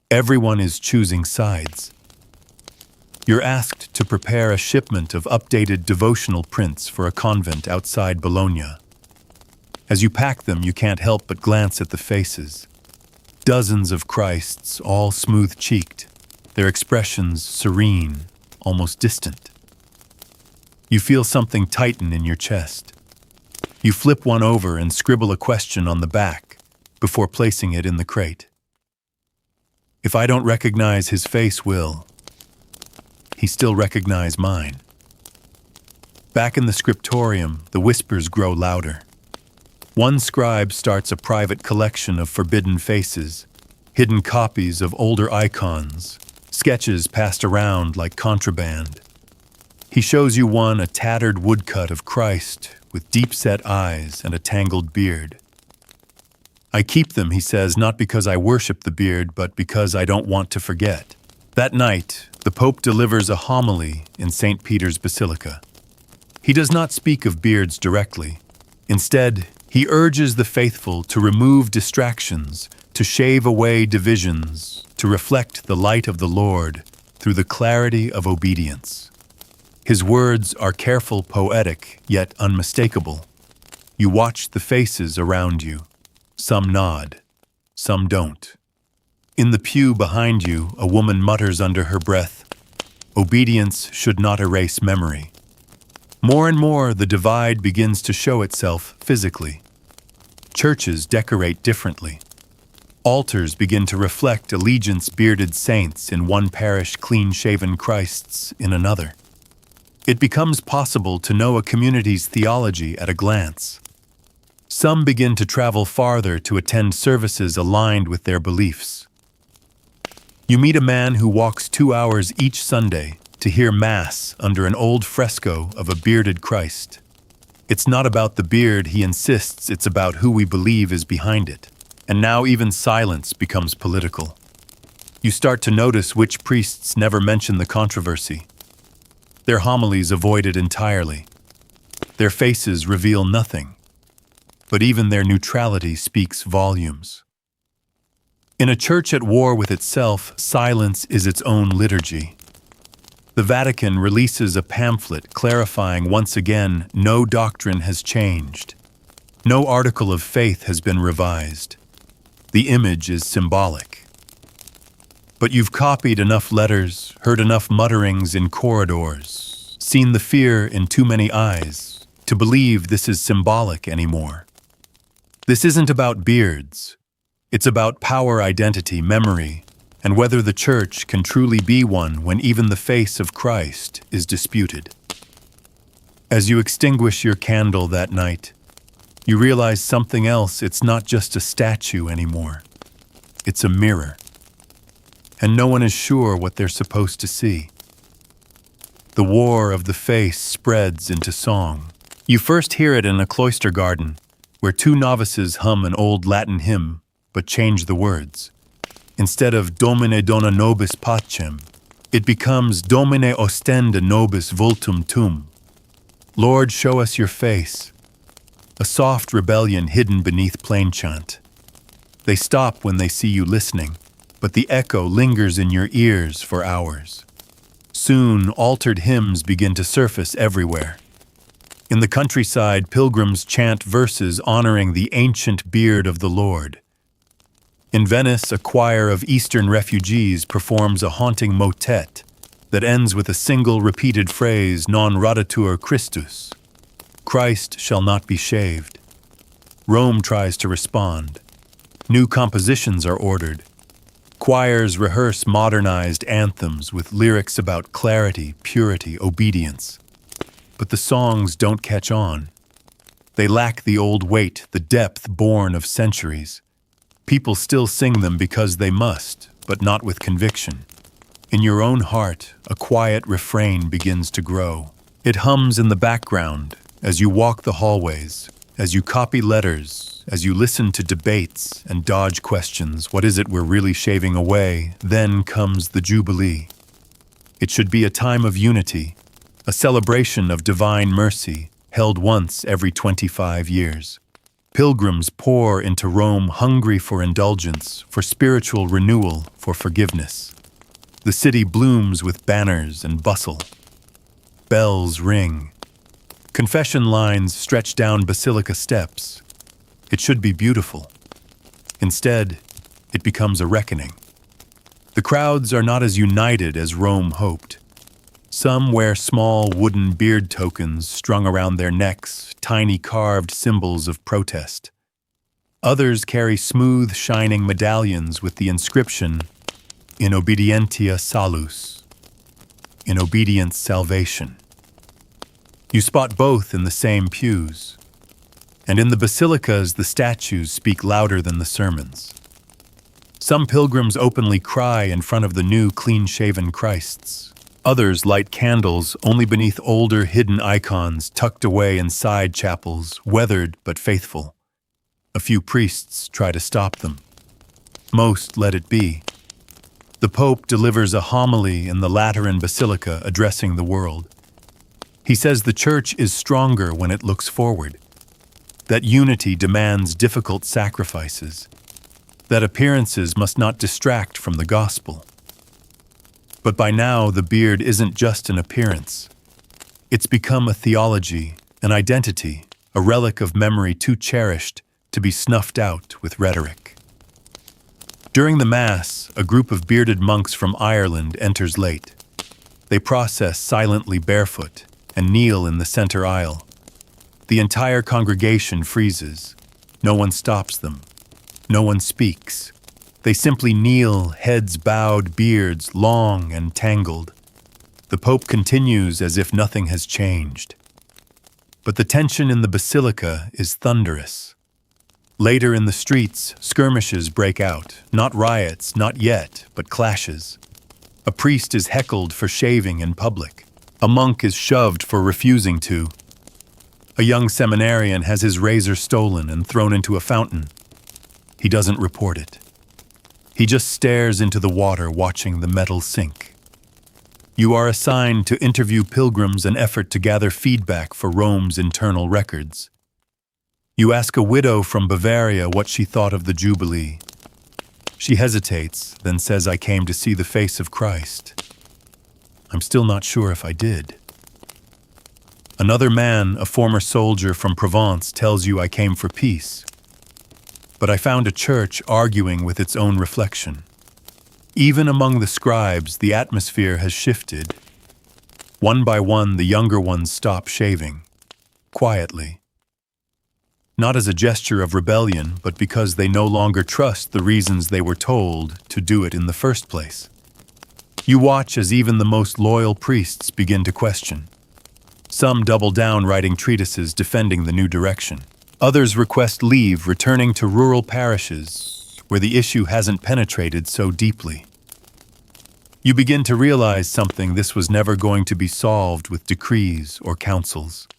[SPEAKER 1] Everyone is choosing sides. You're asked to prepare a shipment of updated devotional prints for a convent outside Bologna. As you pack them, you can't help but glance at the faces. Dozens of Christs, all smooth-cheeked, their expressions serene, almost distant. You feel something tighten in your chest. You flip one over and scribble a question on the back before placing it in the crate. If I don't recognize his face, will he still recognize mine? Back in the scriptorium, the whispers grow louder. One scribe starts a private collection of forbidden faces, hidden copies of older icons, sketches passed around like contraband. He shows you one, a tattered woodcut of Christ with deep-set eyes and a tangled beard. I keep them, he says, not because I worship the beard, but because I don't want to forget. That night, the Pope delivers a homily in St. Peter's Basilica. He does not speak of beards directly. Instead, he urges the faithful to remove distractions, to shave away divisions, to reflect the light of the Lord through the clarity of obedience. His words are careful, poetic, yet unmistakable. You watch the faces around you. Some nod, some don't. In the pew behind you, a woman mutters under her breath, "Obedience should not erase memory." More and more, the divide begins to show itself physically. Churches decorate differently. Altars begin to reflect allegiance-bearded saints in one parish, clean-shaven Christs in another. It becomes possible to know a community's theology at a glance. Some begin to travel farther to attend services aligned with their beliefs. You meet a man who walks 2 hours each Sunday to hear Mass under an old fresco of a bearded Christ. It's not about the beard, he insists, it's about who we believe is behind it. And now even silence becomes political. You start to notice which priests never mention the controversy. Their homilies avoid it entirely. Their faces reveal nothing. But even their neutrality speaks volumes. In a church at war with itself, silence is its own liturgy. The Vatican releases a pamphlet clarifying once again no doctrine has changed. No article of faith has been revised. The image is symbolic. But you've copied enough letters, heard enough mutterings in corridors, seen the fear in too many eyes to believe this is symbolic anymore. This isn't about beards. It's about power, identity, memory, and whether the church can truly be one when even the face of Christ is disputed. As you extinguish your candle that night, you realize something else. It's not just a statue anymore. It's a mirror. And no one is sure what they're supposed to see. The war of the face spreads into song. You first hear it in a cloister garden, where 2 novices hum an old Latin hymn, but change the words. Instead of Domine dona nobis pacem, it becomes Domine ostende nobis voltum tum. Lord, show us your face. A soft rebellion hidden beneath plain chant. They stop when they see you listening, but the echo lingers in your ears for hours. Soon, altered hymns begin to surface everywhere. In the countryside, pilgrims chant verses honoring the ancient beard of the Lord. In Venice, a choir of Eastern refugees performs a haunting motet that ends with a single repeated phrase, non raditur Christus. Christ shall not be shaved. Rome tries to respond. New compositions are ordered. Choirs rehearse modernized anthems with lyrics about clarity, purity, obedience. But the songs don't catch on. They lack the old weight, the depth born of centuries. People still sing them because they must, but not with conviction. In your own heart, a quiet refrain begins to grow. It hums in the background as you walk the hallways, as you copy letters, as you listen to debates and dodge questions. What is it we're really shaving away? Then comes the Jubilee. It should be a time of unity, a celebration of divine mercy held once every 25 years. Pilgrims pour into Rome hungry for indulgence, for spiritual renewal, for forgiveness. The city blooms with banners and bustle. Bells ring. Confession lines stretch down basilica steps. It should be beautiful. Instead, it becomes a reckoning. The crowds are not as united as Rome hoped. Some wear small wooden beard tokens strung around their necks, tiny carved symbols of protest. Others carry smooth, shining medallions with the inscription, "In obedientia salus," in obedience salvation. You spot both in the same pews. And in the basilicas, the statues speak louder than the sermons. Some pilgrims openly cry in front of the new, clean-shaven Christs. Others light candles only beneath older, hidden icons tucked away in side chapels, weathered but faithful. A few priests try to stop them. Most let it be. The Pope delivers a homily in the Lateran Basilica addressing the world. He says the Church is stronger when it looks forward, that unity demands difficult sacrifices, that appearances must not distract from the gospel. But by now, the beard isn't just an appearance. It's become a theology, an identity, a relic of memory too cherished to be snuffed out with rhetoric. During the Mass, a group of bearded monks from Ireland enters late. They process silently barefoot and kneel in the center aisle. The entire congregation freezes. No one stops them. No one speaks. They simply kneel, heads bowed, beards long and tangled. The Pope continues as if nothing has changed. But the tension in the basilica is thunderous. Later in the streets, skirmishes break out. Not riots, not yet, but clashes. A priest is heckled for shaving in public. A monk is shoved for refusing to. A young seminarian has his razor stolen and thrown into a fountain. He doesn't report it. He just stares into the water, watching the metal sink. You are assigned to interview pilgrims, an effort to gather feedback for Rome's internal records. You ask a widow from Bavaria what she thought of the Jubilee. She hesitates, then says, "I came to see the face of Christ." I'm still not sure if I did. Another man, a former soldier from Provence, tells you, "I came for peace. But I found a church arguing with its own reflection." Even among the scribes, the atmosphere has shifted. One by one, the younger ones stop shaving, quietly. Not as a gesture of rebellion, but because they no longer trust the reasons they were told to do it in the first place. You watch as even the most loyal priests begin to question. Some double down, writing treatises defending the new direction. Others request leave, returning to rural parishes where the issue hasn't penetrated so deeply. You begin to realize something: this was never going to be solved with decrees or councils.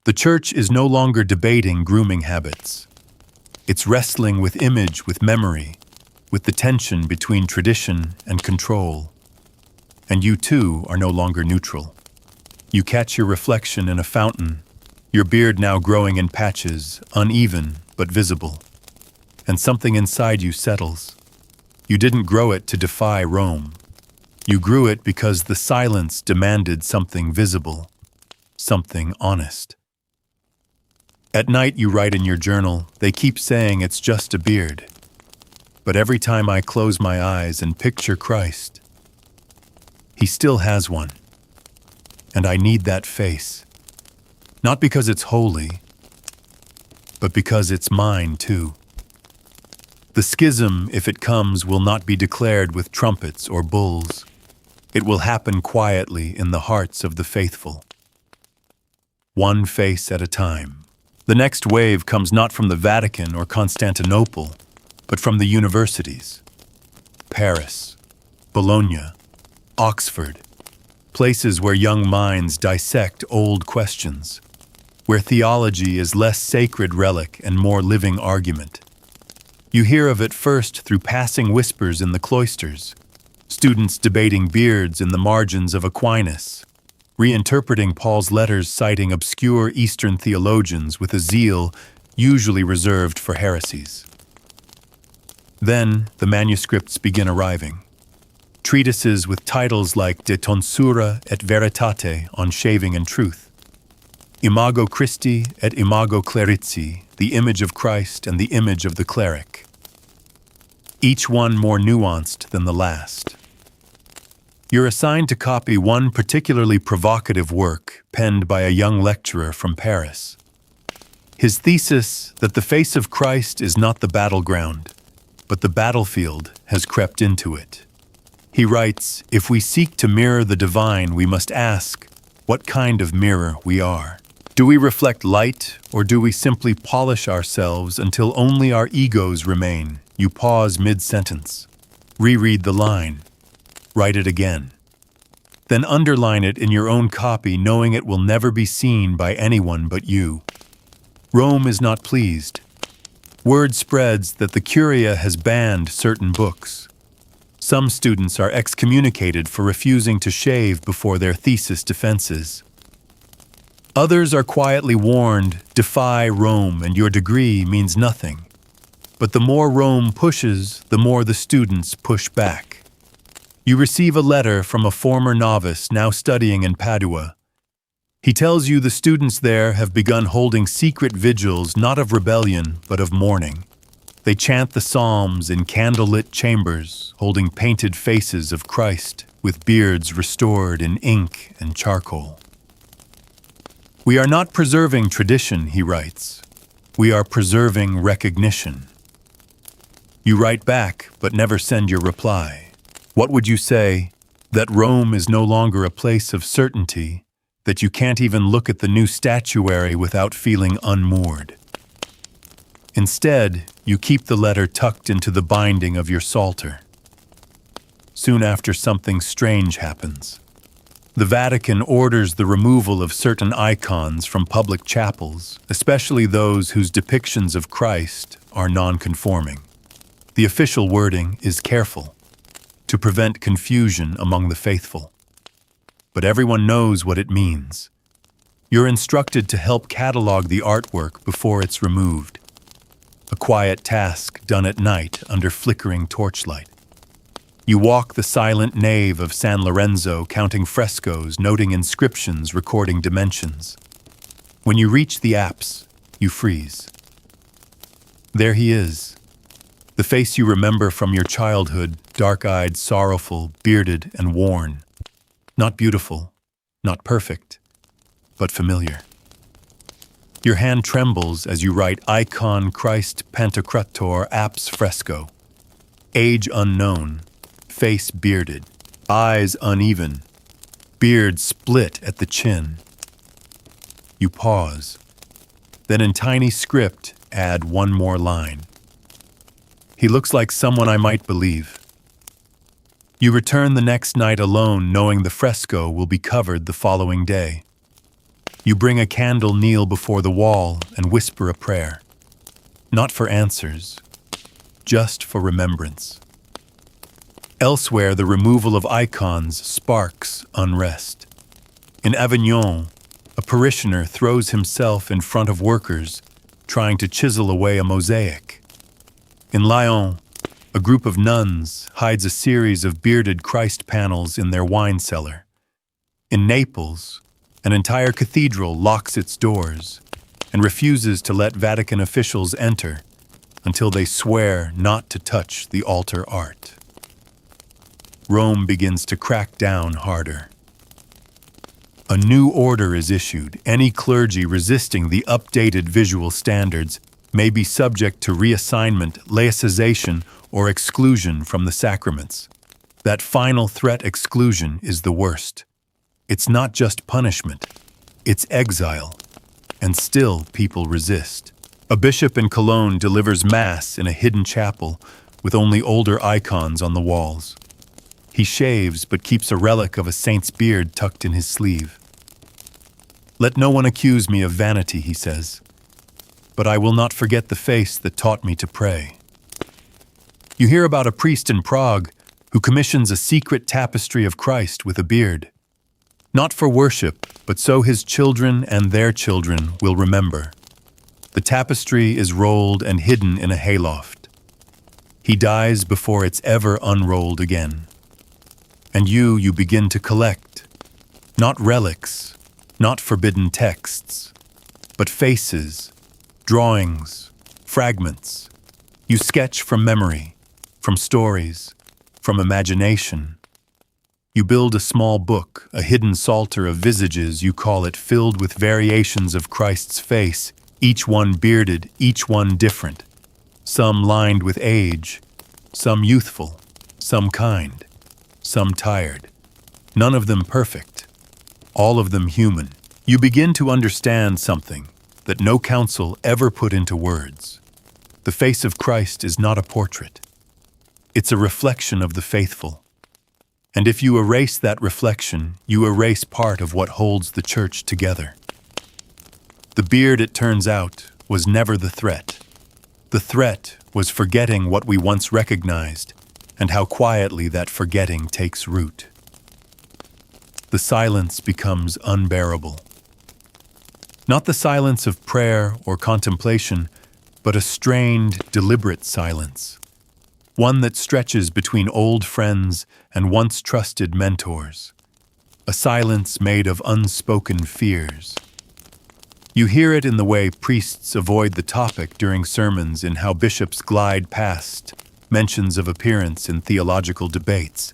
[SPEAKER 1] The Church is no longer debating grooming habits. It's wrestling with image, with memory, with the tension between tradition and control. And you too are no longer neutral. You catch your reflection in a fountain, your beard now growing in patches, uneven but visible. And something inside you settles. You didn't grow it to defy Rome. You grew it because the silence demanded something visible, something honest. At night you write in your journal, "They keep saying it's just a beard. But every time I close my eyes and picture Christ, he still has one. And I need that face. Not because it's holy, but because it's mine too." The schism, if it comes, will not be declared with trumpets or bulls. It will happen quietly in the hearts of the faithful. One face at a time. The next wave comes not from the Vatican or Constantinople, but from the universities. Paris, Bologna, Oxford, places where young minds dissect old questions, where theology is less sacred relic and more living argument. You hear of it first through passing whispers in the cloisters, students debating beards in the margins of Aquinas, reinterpreting Paul's letters, citing obscure Eastern theologians with a zeal usually reserved for heresies. Then the manuscripts begin arriving. Treatises with titles like De tonsura et veritate on shaving and truth, Imago Christi et Imago Clerici, the image of Christ and the image of the cleric. Each one more nuanced than the last. You're assigned to copy one particularly provocative work penned by a young lecturer from Paris. His thesis that the face of Christ is not the battleground, but the battlefield has crept into it. He writes, if we seek to mirror the divine, we must ask what kind of mirror we are. Do we reflect light, or do we simply polish ourselves until only our egos remain? You pause mid-sentence. Reread the line. Write it again. Then underline it in your own copy, knowing it will never be seen by anyone but you. Rome is not pleased. Word spreads that the Curia has banned certain books. Some students are excommunicated for refusing to shave before their thesis defenses. Others are quietly warned, defy Rome and your degree means nothing. But the more Rome pushes, the more the students push back. You receive a letter from a former novice now studying in Padua. He tells you the students there have begun holding secret vigils not of rebellion, but of mourning. They chant the Psalms in candlelit chambers, holding painted faces of Christ, with beards restored in ink and charcoal. We are not preserving tradition, he writes. We are preserving recognition. You write back, but never send your reply. What would you say? That Rome is no longer a place of certainty, that you can't even look at the new statuary without feeling unmoored. Instead, you keep the letter tucked into the binding of your psalter. Soon after, something strange happens. The Vatican orders the removal of certain icons from public chapels, especially those whose depictions of Christ are non-conforming. The official wording is careful, to prevent confusion among the faithful. But everyone knows what it means. You're instructed to help catalog the artwork before it's removed. A quiet task done at night under flickering torchlight. You walk the silent nave of San Lorenzo, counting frescoes, noting inscriptions, recording dimensions. When you reach the apse, you freeze. There he is, the face you remember from your childhood, dark-eyed, sorrowful, bearded, and worn. Not beautiful, not perfect, but familiar. Your hand trembles as you write Icon Christ Pantocrator apse fresco. Age unknown, face bearded, eyes uneven, beard split at the chin. You pause, then in tiny script add one more line. He looks like someone I might believe. You return the next night alone, knowing the fresco will be covered the following day. You bring a candle, kneel before the wall, and whisper a prayer. Not for answers, just for remembrance. Elsewhere, the removal of icons sparks unrest. In Avignon, a parishioner throws himself in front of workers, trying to chisel away a mosaic. In Lyon, a group of nuns hides a series of bearded Christ panels in their wine cellar. In Naples, an entire cathedral locks its doors and refuses to let Vatican officials enter until they swear not to touch the altar art. Rome begins to crack down harder. A new order is issued. Any clergy resisting the updated visual standards may be subject to reassignment, laicization, or exclusion from the sacraments. That final threat, exclusion, is the worst. It's not just punishment, it's exile. And still people resist. A bishop in Cologne delivers Mass in a hidden chapel with only older icons on the walls. He shaves but keeps a relic of a saint's beard tucked in his sleeve. Let no one accuse me of vanity, he says, but I will not forget the face that taught me to pray. You hear about a priest in Prague who commissions a secret tapestry of Christ with a beard. Not for worship, but so his children and their children will remember. The tapestry is rolled and hidden in a hayloft. He dies before it's ever unrolled again. And you begin to collect, not relics, not forbidden texts, but faces, drawings, fragments. You sketch from memory, from stories, from imagination. You build a small book, a hidden psalter of visages, you call it, filled with variations of Christ's face, each one bearded, each one different. Some lined with age, some youthful, some kind, some tired. None of them perfect, all of them human. You begin to understand something that no counsel ever put into words. The face of Christ is not a portrait. It's a reflection of the faithful. And if you erase that reflection, you erase part of what holds the church together. The beard, it turns out, was never the threat. The threat was forgetting what we once recognized and how quietly that forgetting takes root. The silence becomes unbearable. Not the silence of prayer or contemplation, but a strained, deliberate silence. One that stretches between old friends and once trusted mentors. A silence made of unspoken fears. You hear it in the way priests avoid the topic during sermons, in how bishops glide past mentions of appearance in theological debates.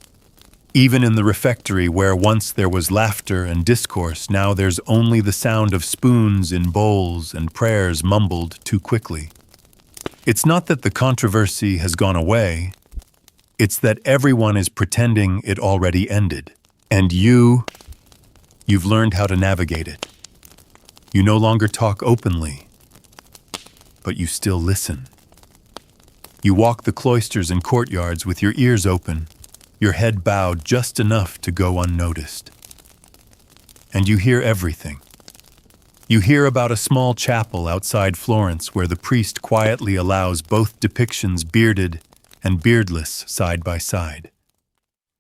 [SPEAKER 1] Even in the refectory, where once there was laughter and discourse, now there's only the sound of spoons in bowls and prayers mumbled too quickly. It's not that the controversy has gone away, it's that everyone is pretending it already ended. And you've learned how to navigate it. You no longer talk openly, but you still listen. You walk the cloisters and courtyards with your ears open, your head bowed just enough to go unnoticed. And you hear everything. You hear about a small chapel outside Florence where the priest quietly allows both depictions, bearded and beardless, side by side.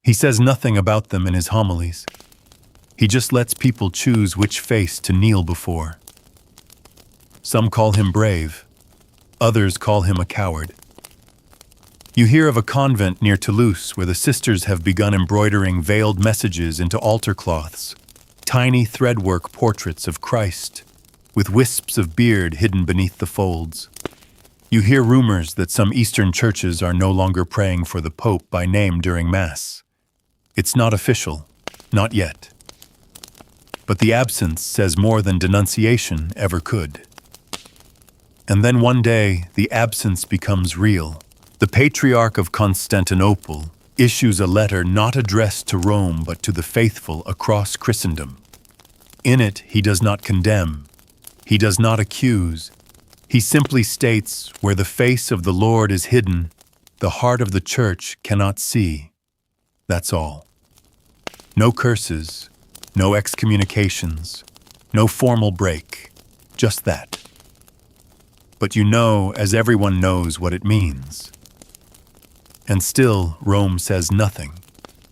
[SPEAKER 1] He says nothing about them in his homilies. He just lets people choose which face to kneel before. Some call him brave, others call him a coward. You hear of a convent near Toulouse where the sisters have begun embroidering veiled messages into altar cloths, tiny threadwork portraits of Christ, with wisps of beard hidden beneath the folds. You hear rumors that some Eastern churches are no longer praying for the Pope by name during Mass. It's not official, not yet. But the absence says more than denunciation ever could. And then one day, the absence becomes real. The Patriarch of Constantinople issues a letter not addressed to Rome but to the faithful across Christendom. In it, he does not condemn, he does not accuse, he simply states, where the face of the Lord is hidden, the heart of the church cannot see. That's all. No curses, no excommunications, no formal break, just that. But you know, as everyone knows, what it means. And still, Rome says nothing.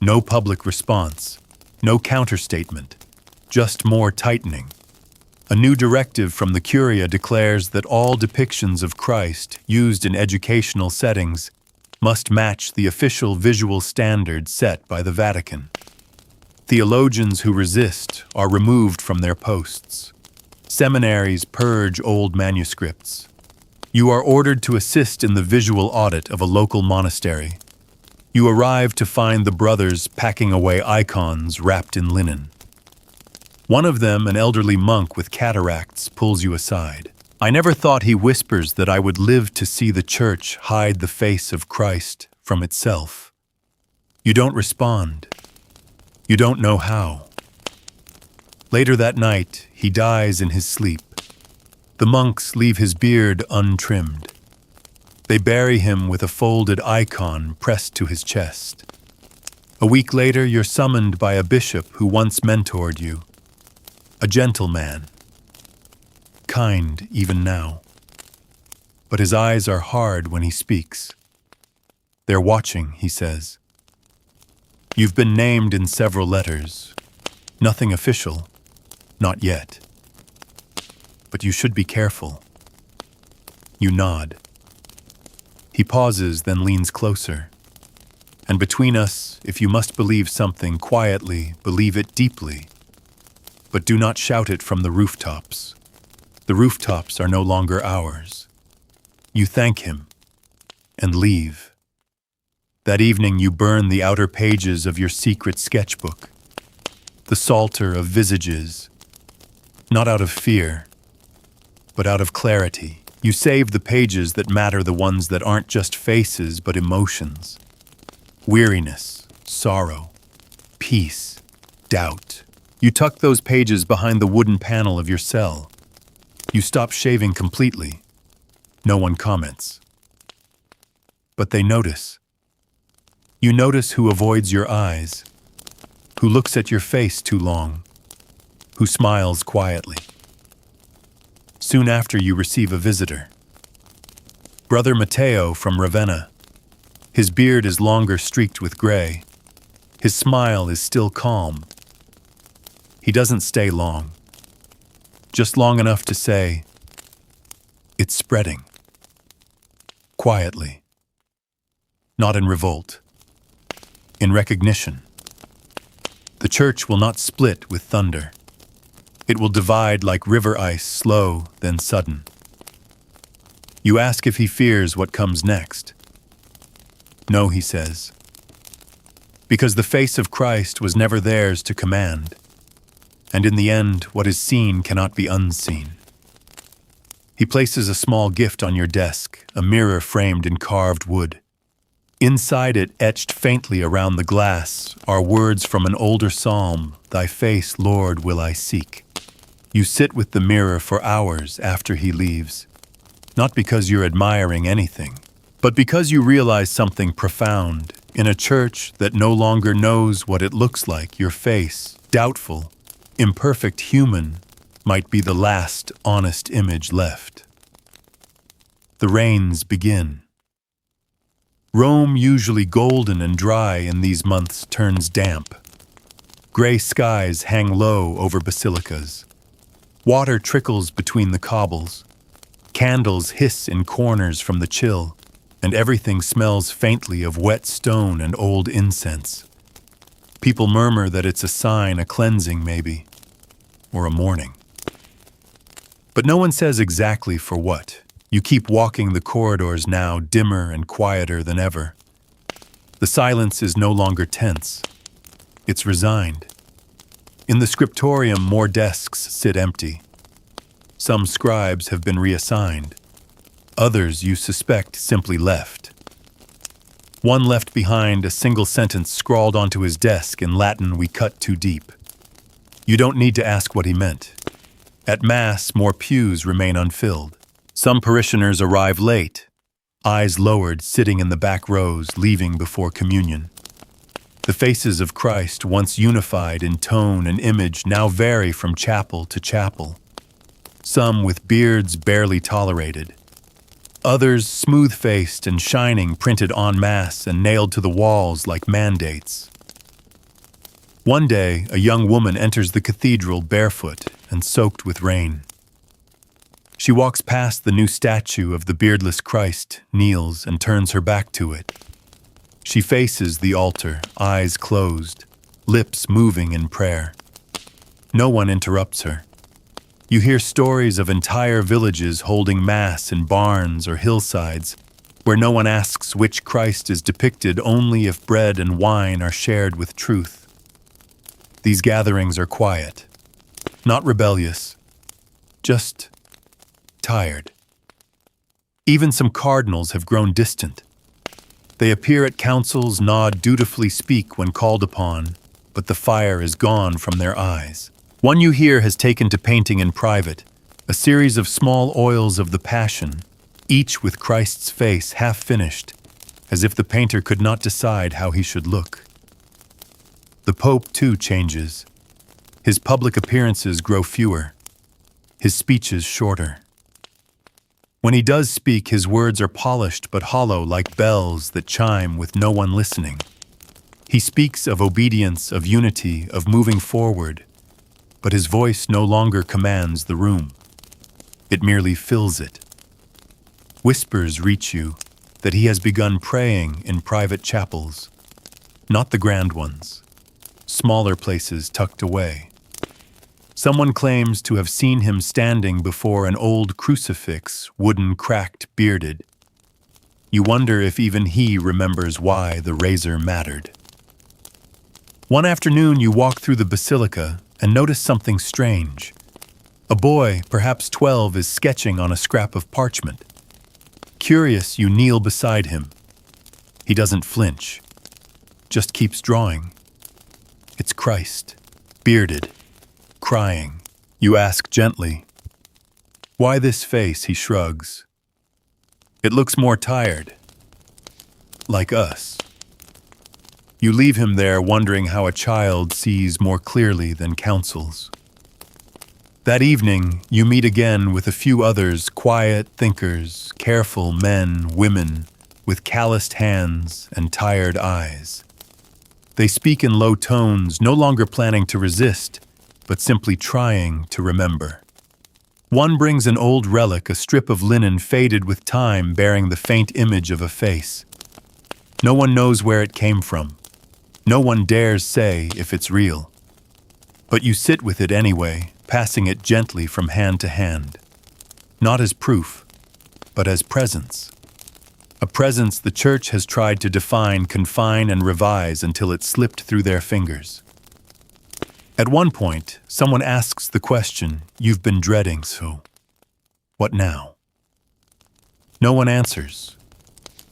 [SPEAKER 1] No public response, no counterstatement, just more tightening. A new directive from the Curia declares that all depictions of Christ used in educational settings must match the official visual standards set by the Vatican. Theologians who resist are removed from their posts. Seminaries purge old manuscripts. You are ordered to assist in the visual audit of a local monastery. You arrive to find the brothers packing away icons wrapped in linen. One of them, an elderly monk with cataracts, pulls you aside. I never thought, he whispers, that I would live to see the church hide the face of Christ from itself. You don't respond. You don't know how. Later that night, he dies in his sleep. The monks leave his beard untrimmed. They bury him with a folded icon pressed to his chest. A week later, you're summoned by a bishop who once mentored you. A gentleman. Kind even now. But his eyes are hard when he speaks. They're watching, he says. You've been named in several letters. Nothing official. Not yet. But you should be careful. You nod. He pauses, then leans closer. And between us, if you must believe something quietly, believe it deeply. But do not shout it from the rooftops. The rooftops are no longer ours. You thank him and leave. That evening you burn the outer pages of your secret sketchbook, the psalter of visages, not out of fear, but out of clarity. You save the pages that matter, the ones that aren't just faces but emotions. Weariness, sorrow, peace, doubt. You tuck those pages behind the wooden panel of your cell. You stop shaving completely. No one comments. But they notice. You notice who avoids your eyes, who looks at your face too long, who smiles quietly. Soon after, you receive a visitor. Brother Matteo from Ravenna. His beard is longer, streaked with gray. His smile is still calm. He doesn't stay long. Just long enough to say, "It's spreading." Quietly. Not in revolt. In recognition. The church will not split with thunder. It will divide like river ice, slow, then sudden. You ask if he fears what comes next. No, he says. Because the face of Christ was never theirs to command. And in the end, what is seen cannot be unseen. He places a small gift on your desk, a mirror framed in carved wood. Inside it, etched faintly around the glass, are words from an older psalm, "Thy face, Lord, will I seek." You sit with the mirror for hours after he leaves, not because you're admiring anything, but because you realize something profound. In a church that no longer knows what it looks like, your face, doubtful, imperfect human, might be the last honest image left. The rains begin. Rome, usually golden and dry in these months, turns damp. Gray skies hang low over basilicas. Water trickles between the cobbles. Candles hiss in corners from the chill, and everything smells faintly of wet stone and old incense. People murmur that it's a sign, a cleansing maybe, or a mourning. But no one says exactly for what. You keep walking the corridors now, dimmer and quieter than ever. The silence is no longer tense. It's resigned. In the scriptorium, more desks sit empty. Some scribes have been reassigned. Others, you suspect, simply left. One left behind a single sentence scrawled onto his desk in Latin, "We cut too deep." You don't need to ask what he meant. At Mass, more pews remain unfilled. Some parishioners arrive late, eyes lowered, sitting in the back rows, leaving before communion. The faces of Christ, once unified in tone and image, now vary from chapel to chapel. Some with beards barely tolerated. Others smooth-faced and shining, printed en masse and nailed to the walls like mandates. One day, a young woman enters the cathedral barefoot and soaked with rain. She walks past the new statue of the beardless Christ, kneels, and turns her back to it. She faces the altar, eyes closed, lips moving in prayer. No one interrupts her. You hear stories of entire villages holding Mass in barns or hillsides, where no one asks which Christ is depicted, only if bread and wine are shared with truth. These gatherings are quiet, not rebellious, just tired. Even some cardinals have grown distant. They appear at councils, nod, dutifully speak when called upon, but the fire is gone from their eyes. One you hear has taken to painting in private, a series of small oils of the Passion, each with Christ's face half finished, as if the painter could not decide how he should look. The Pope, too, changes. His public appearances grow fewer, his speeches shorter. When he does speak, his words are polished but hollow, like bells that chime with no one listening. He speaks of obedience, of unity, of moving forward, but his voice no longer commands the room. It merely fills it. Whispers reach you that he has begun praying in private chapels, not the grand ones, smaller places tucked away. Someone claims to have seen him standing before an old crucifix, wooden, cracked, bearded. You wonder if even he remembers why the razor mattered. One afternoon you walk through the basilica and notice something strange. A boy, perhaps 12, is sketching on a scrap of parchment. Curious, you kneel beside him. He doesn't flinch, just keeps drawing. It's Christ, bearded, crying. You ask gently, "Why this face?" He shrugs. "It looks more tired. Like us." You leave him there wondering how a child sees more clearly than counsels. That evening, you meet again with a few others, quiet thinkers, careful men, women, with calloused hands and tired eyes. They speak in low tones, no longer planning to resist, but simply trying to remember. One brings an old relic, a strip of linen faded with time, bearing the faint image of a face. No one knows where it came from. No one dares say if it's real. But you sit with it anyway, passing it gently from hand to hand. Not as proof, but as presence. A presence the church has tried to define, confine, and revise until it slipped through their fingers. At one point, someone asks the question you've been dreading, so what now? No one answers.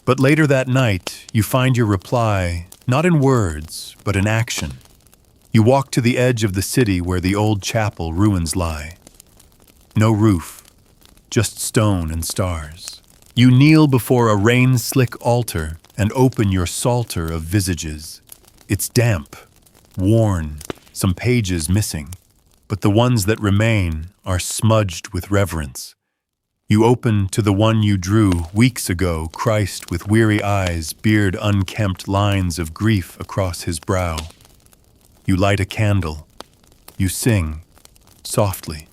[SPEAKER 1] But later that night, you find your reply, not in words, but in action. You walk to the edge of the city where the old chapel ruins lie. No roof, just stone and stars. You kneel before a rain-slick altar and open your psalter of visages. It's damp, worn, some pages missing, but the ones that remain are smudged with reverence. You open to the one you drew weeks ago, Christ with weary eyes, beard unkempt, lines of grief across his brow. You light a candle. You sing, softly,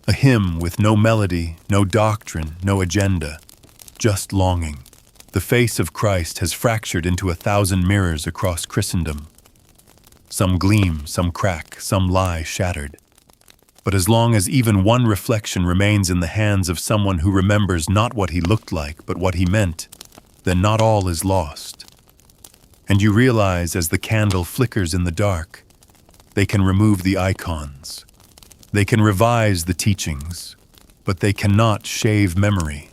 [SPEAKER 1] a hymn with no melody, no doctrine, no agenda, just longing. The face of Christ has fractured into 1,000 mirrors across Christendom. Some gleam, some crack, some lie shattered. But as long as even one reflection remains in the hands of someone who remembers not what he looked like, but what he meant, then not all is lost. And you realize as the candle flickers in the dark, they can remove the icons. They can revise the teachings, but they cannot shave memory.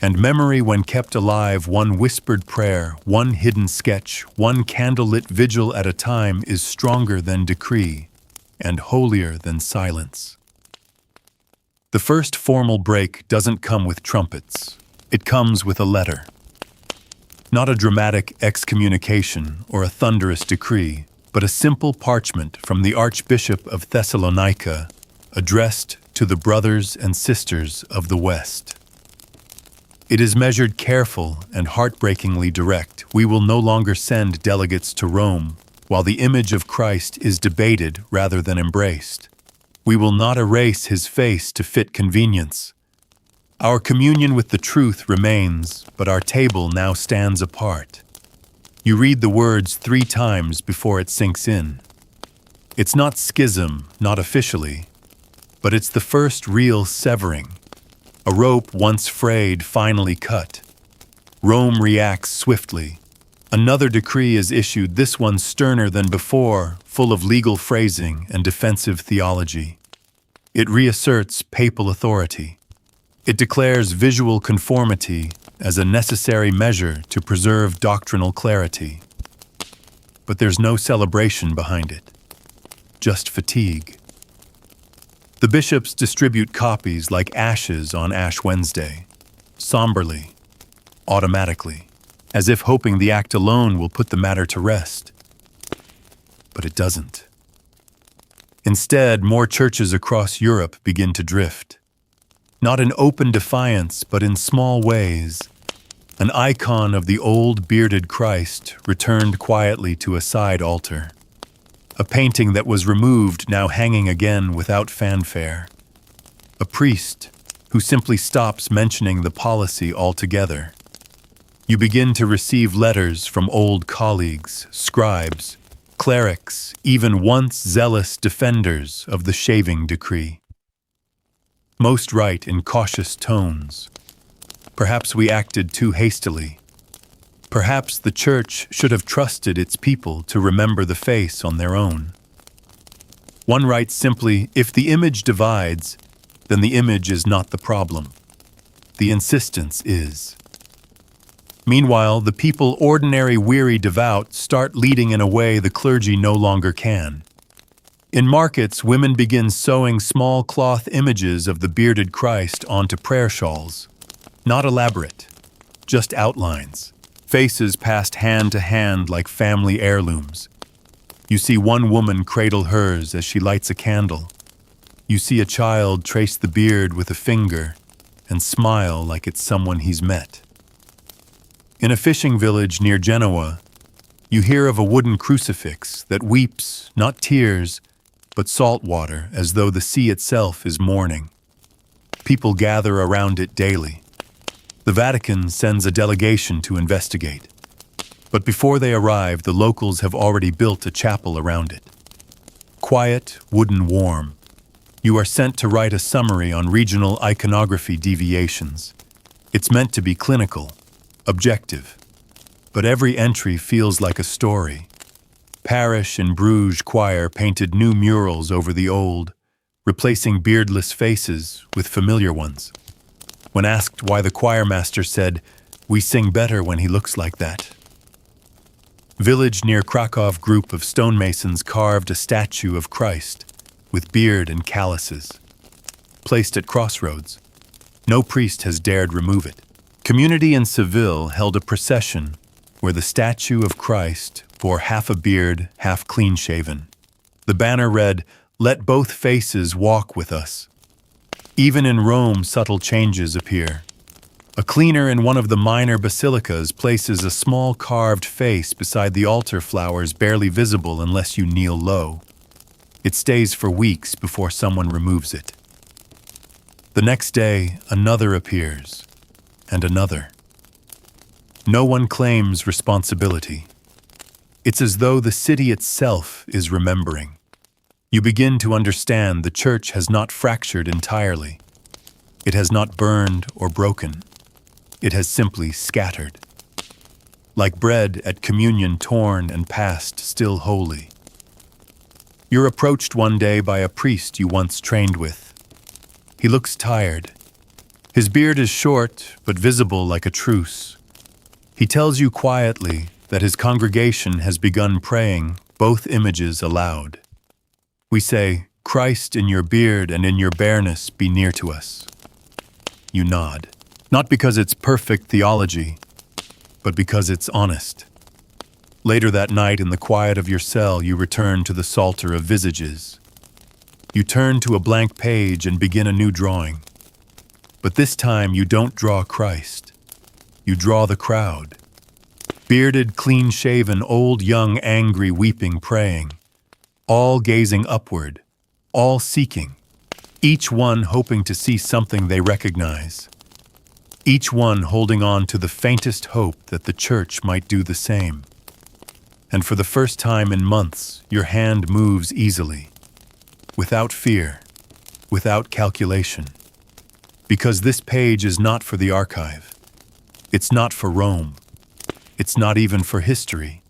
[SPEAKER 1] And memory, when kept alive, one whispered prayer, one hidden sketch, one candlelit vigil at a time, is stronger than decree and holier than silence. The first formal break doesn't come with trumpets. It comes with a letter. Not a dramatic excommunication or a thunderous decree, but a simple parchment from the Archbishop of Thessalonica, addressed to the brothers and sisters of the West. It is measured careful and heartbreakingly direct. We will no longer send delegates to Rome while the image of Christ is debated rather than embraced. We will not erase his face to fit convenience. Our communion with the truth remains, but our table now stands apart. You read the words 3 times before it sinks in. It's not schism, not officially, but it's the first real severing. A rope once frayed, finally cut. Rome reacts swiftly. Another decree is issued, this one sterner than before, full of legal phrasing and defensive theology. It reasserts papal authority. It declares visual conformity as a necessary measure to preserve doctrinal clarity. But there's no celebration behind it, just fatigue. The bishops distribute copies like ashes on Ash Wednesday, somberly, automatically, as if hoping the act alone will put the matter to rest. But it doesn't. Instead, more churches across Europe begin to drift. Not in open defiance, but in small ways. An icon of the old bearded Christ returned quietly to a side altar. A painting that was removed now hanging again without fanfare. A priest, who simply stops mentioning the policy altogether. You begin to receive letters from old colleagues, scribes, clerics, even once zealous defenders of the shaving decree. Most write in cautious tones. Perhaps we acted too hastily. Perhaps the church should have trusted its people to remember the face on their own. One writes simply, if the image divides, then the image is not the problem. The insistence is. Meanwhile, the people, ordinary, weary, devout, start leading in a way the clergy no longer can. In markets, women begin sewing small cloth images of the bearded Christ onto prayer shawls. Not elaborate, just outlines. Faces passed hand to hand like family heirlooms. You see one woman cradle hers as she lights a candle. You see a child trace the beard with a finger and smile like it's someone he's met. In a fishing village near Genoa, you hear of a wooden crucifix that weeps, not tears, but salt water, as though the sea itself is mourning. People gather around it daily. The Vatican sends a delegation to investigate. But before they arrive, the locals have already built a chapel around it. Quiet, wooden, warm. You are sent to write a summary on regional iconography deviations. It's meant to be clinical, objective. But every entry feels like a story. Parish and Bruges choir painted new murals over the old, replacing beardless faces with familiar ones. When asked why, the choirmaster said, "We sing better when he looks like that." Village near Krakow, group of stonemasons carved a statue of Christ with beard and calluses. Placed at crossroads, no priest has dared remove it. Community in Seville held a procession where the statue of Christ bore half a beard, half clean-shaven. The banner read, "Let both faces walk with us." Even in Rome, subtle changes appear. A cleaner in one of the minor basilicas places a small carved face beside the altar flowers, barely visible unless you kneel low. It stays for weeks before someone removes it. The next day, another appears, and another. No one claims responsibility. It's as though the city itself is remembering. You begin to understand the church has not fractured entirely. It has not burned or broken. It has simply scattered. Like bread at communion, torn and passed, still holy. You're approached one day by a priest you once trained with. He looks tired. His beard is short, but visible like a truce. He tells you quietly that his congregation has begun praying both images aloud. We say, "Christ in your beard and in your bareness be near to us." You nod. Not because it's perfect theology, but because it's honest. Later that night, in the quiet of your cell, you return to the Psalter of Visages. You turn to a blank page and begin a new drawing. But this time you don't draw Christ. You draw the crowd. Bearded, clean-shaven, old, young, angry, weeping, praying. All gazing upward, all seeking, each one hoping to see something they recognize. Each one holding on to the faintest hope that the church might do the same. And for the first time in months, your hand moves easily, without fear, without calculation. Because this page is not for the archive. It's not for Rome. It's not even for history.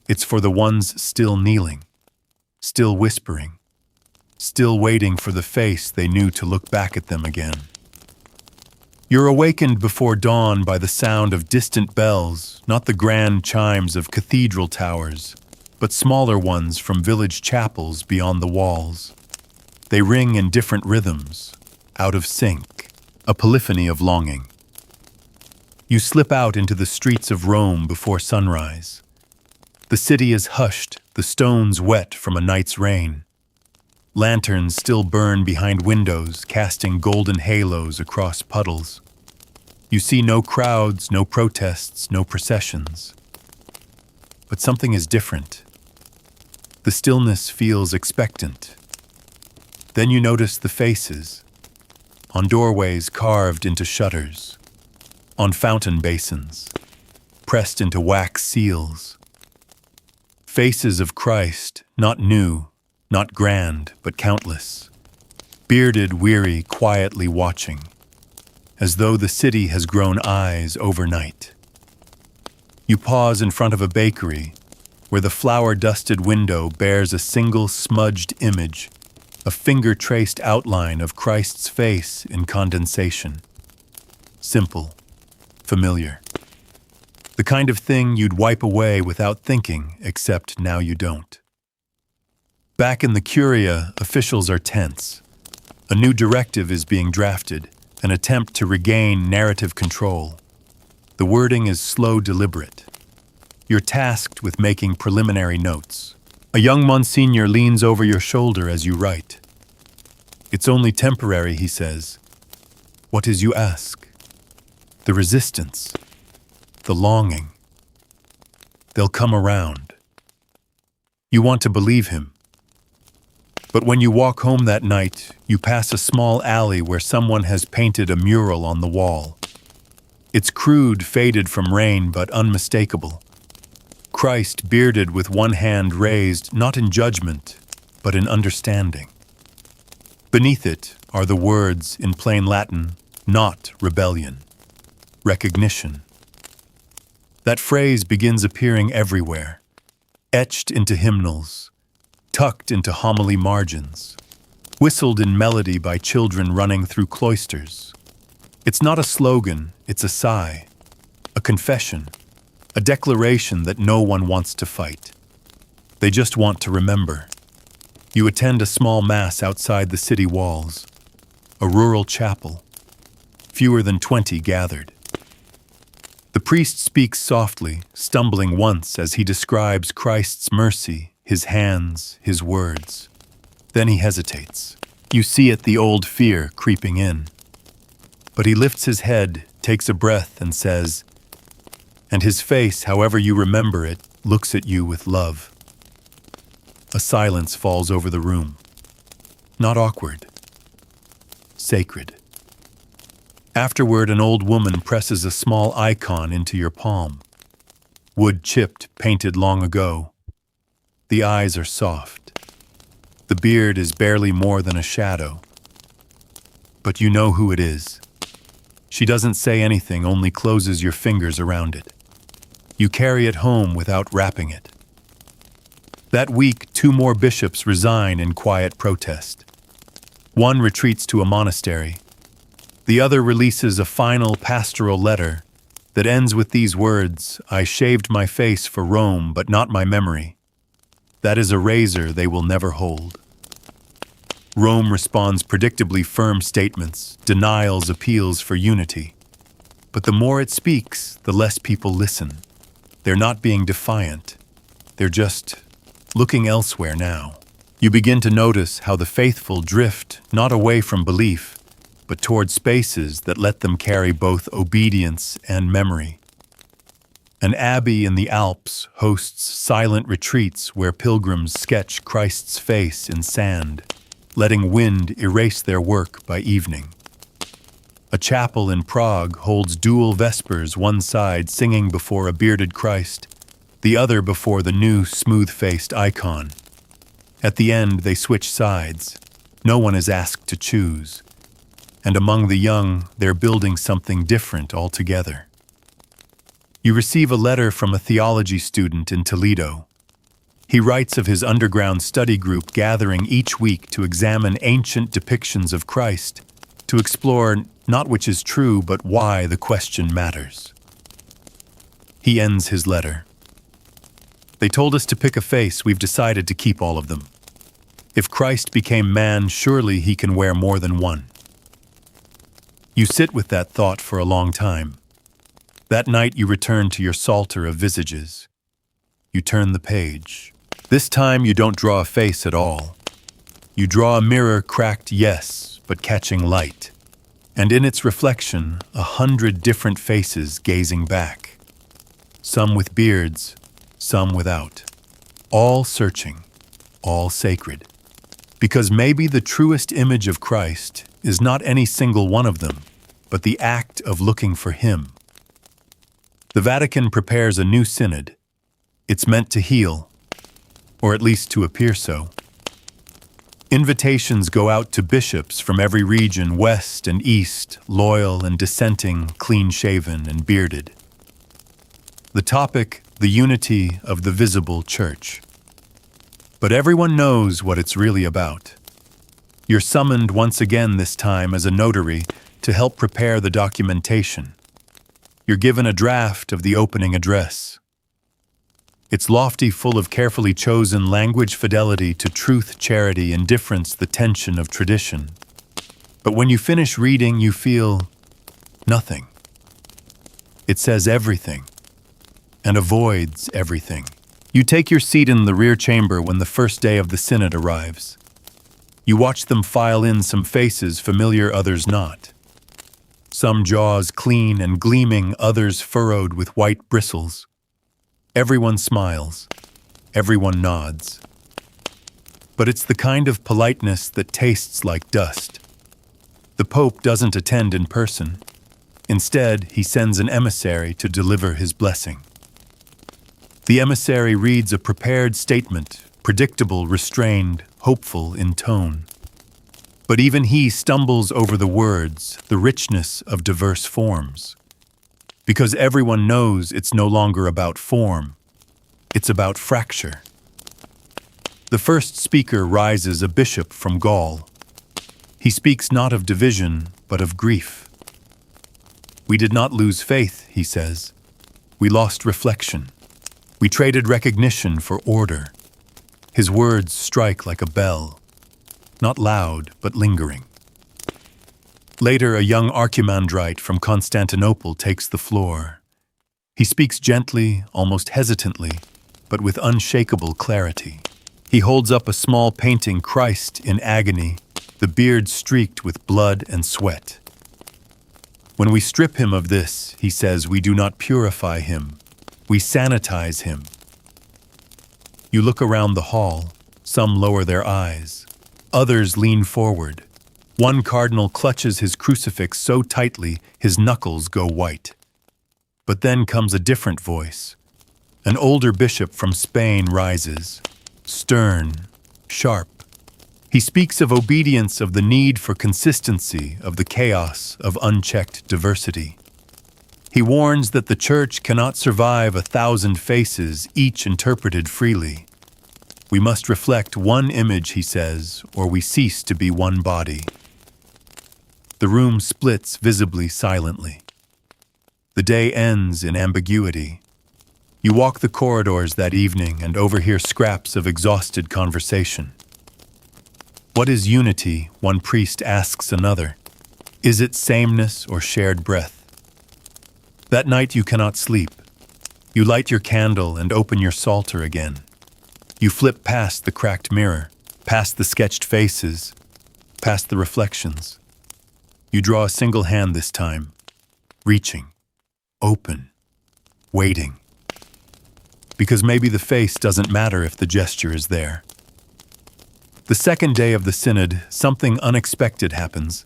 [SPEAKER 1] It's for the ones still kneeling, still whispering, still waiting for the face they knew to look back at them again. You're awakened before dawn by the sound of distant bells, not the grand chimes of cathedral towers, but smaller ones from village chapels beyond the walls. They ring in different rhythms, out of sync, a polyphony of longing. You slip out into the streets of Rome before sunrise. The city is hushed, the stones wet from a night's rain. Lanterns still burn behind windows, casting golden halos across puddles. You see no crowds, no protests, no processions. But something is different. The stillness feels expectant. Then you notice the faces. on doorways carved into shutters, on fountain basins, pressed into wax seals. Faces of Christ, not new, not grand, but countless. Bearded, weary, quietly watching, as though the city has grown eyes overnight. You pause in front of a bakery, where the flour-dusted window bears a single smudged image, a finger-traced outline of Christ's face in condensation. Simple, familiar. The kind of thing you'd wipe away without thinking, except now you don't. Back in the Curia, officials are tense. A new directive is being drafted, an attempt to regain narrative control. The wording is slow, deliberate. You're tasked with making preliminary notes. A young Monsignor leans over your shoulder as you write. "It's only temporary," he says. What is, you ask? The resistance, the longing. They'll come around. You want to believe him. But when you walk home that night, you pass a small alley where someone has painted a mural on the wall. It's crude, faded from rain, but unmistakable. Christ bearded with one hand raised, not in judgment, but in understanding. Beneath it are the words in plain Latin, not rebellion, recognition. That phrase begins appearing everywhere, etched into hymnals, tucked into homily margins, whistled in melody by children running through cloisters. It's not a slogan, it's a sigh, a confession, a declaration that no one wants to fight. They just want to remember. You attend a small mass outside the city walls, a rural chapel, fewer than 20 gathered. The priest speaks softly, stumbling once as he describes Christ's mercy, his hands, his words. Then he hesitates. You see it, the old fear creeping in. But he lifts his head, takes a breath, and says, and his face, however you remember it, looks at you with love. A silence falls over the room. Not awkward. Sacred. Afterward, an old woman presses a small icon into your palm. Wood chipped, painted long ago. The eyes are soft. The beard is barely more than a shadow. But you know who it is. She doesn't say anything, only closes your fingers around it. You carry it home without wrapping it. That week, 2 more bishops resign in quiet protest. One retreats to a monastery. The other releases a final pastoral letter that ends with these words, "I shaved my face for Rome, but not my memory. That is a razor they will never hold." Rome responds predictably firm statements, denials, appeals for unity. But the more it speaks, the less people listen. They're not being defiant. They're just looking elsewhere now. You begin to notice how the faithful drift not away from belief, but toward spaces that let them carry both obedience and memory. An abbey in the Alps hosts silent retreats where pilgrims sketch Christ's face in sand, letting wind erase their work by evening. A chapel in Prague holds dual vespers, one side singing before a bearded Christ, the other before the new smooth-faced icon. At the end, they switch sides. No one is asked to choose. And among the young, they're building something different altogether. You receive a letter from a theology student in Toledo. He writes of his underground study group gathering each week to examine ancient depictions of Christ, to explore not which is true, but why the question matters. He ends his letter. They told us to pick a face, we've decided to keep all of them. If Christ became man, surely he can wear more than one. You sit with that thought for a long time. That night you return to your psalter of visages. You turn the page. This time you don't draw a face at all. You draw a mirror cracked, yes, but catching light. And in its reflection, 100 different faces gazing back. Some with beards, some without. All searching, all sacred. Because maybe the truest image of Christ is not any single one of them, but the act of looking for him. The Vatican prepares a new synod. It's meant to heal, or at least to appear so. Invitations go out to bishops from every region, west and east, loyal and dissenting, clean-shaven and bearded. The topic, the unity of the visible church. But everyone knows what it's really about. You're summoned once again this time as a notary to help prepare the documentation. You're given a draft of the opening address. It's lofty, full of carefully chosen language, fidelity to truth, charity, indifference, the tension of tradition. But when you finish reading, you feel nothing. It says everything and avoids everything. You take your seat in the rear chamber when the first day of the synod arrives. You watch them file in, some faces familiar, others not. Some jaws clean and gleaming, others furrowed with white bristles. Everyone smiles. Everyone nods. But it's the kind of politeness that tastes like dust. The Pope doesn't attend in person. Instead, he sends an emissary to deliver his blessing. The emissary reads a prepared statement, predictable, restrained, hopeful in tone. But even he stumbles over the words, the richness of diverse forms. Because everyone knows it's no longer about form, it's about fracture. The first speaker rises, a bishop from Gaul. He speaks not of division, but of grief. We did not lose faith, he says. We lost reflection. We traded recognition for order. His words strike like a bell, not loud, but lingering. Later, a young archimandrite from Constantinople takes the floor. He speaks gently, almost hesitantly, but with unshakable clarity. He holds up a small painting, Christ in agony, the beard streaked with blood and sweat. When we strip him of this, he says, we do not purify him. We sanitize him. You look around the hall. Some lower their eyes. Others lean forward. One cardinal clutches his crucifix so tightly his knuckles go white. But then comes a different voice. An older bishop from Spain rises, stern, sharp. He speaks of obedience, of the need for consistency, of the chaos of unchecked diversity. He warns that the church cannot survive 1,000 faces, each interpreted freely. We must reflect one image, he says, or we cease to be one body. The room splits visibly, silently. The day ends in ambiguity. You walk the corridors that evening and overhear scraps of exhausted conversation. What is unity? One priest asks another. Is it sameness or shared breath? That night you cannot sleep. You light your candle and open your psalter again. You flip past the cracked mirror, past the sketched faces, past the reflections. You draw a single hand this time, reaching, open, waiting. Because maybe the face doesn't matter if the gesture is there. The second day of the synod, something unexpected happens.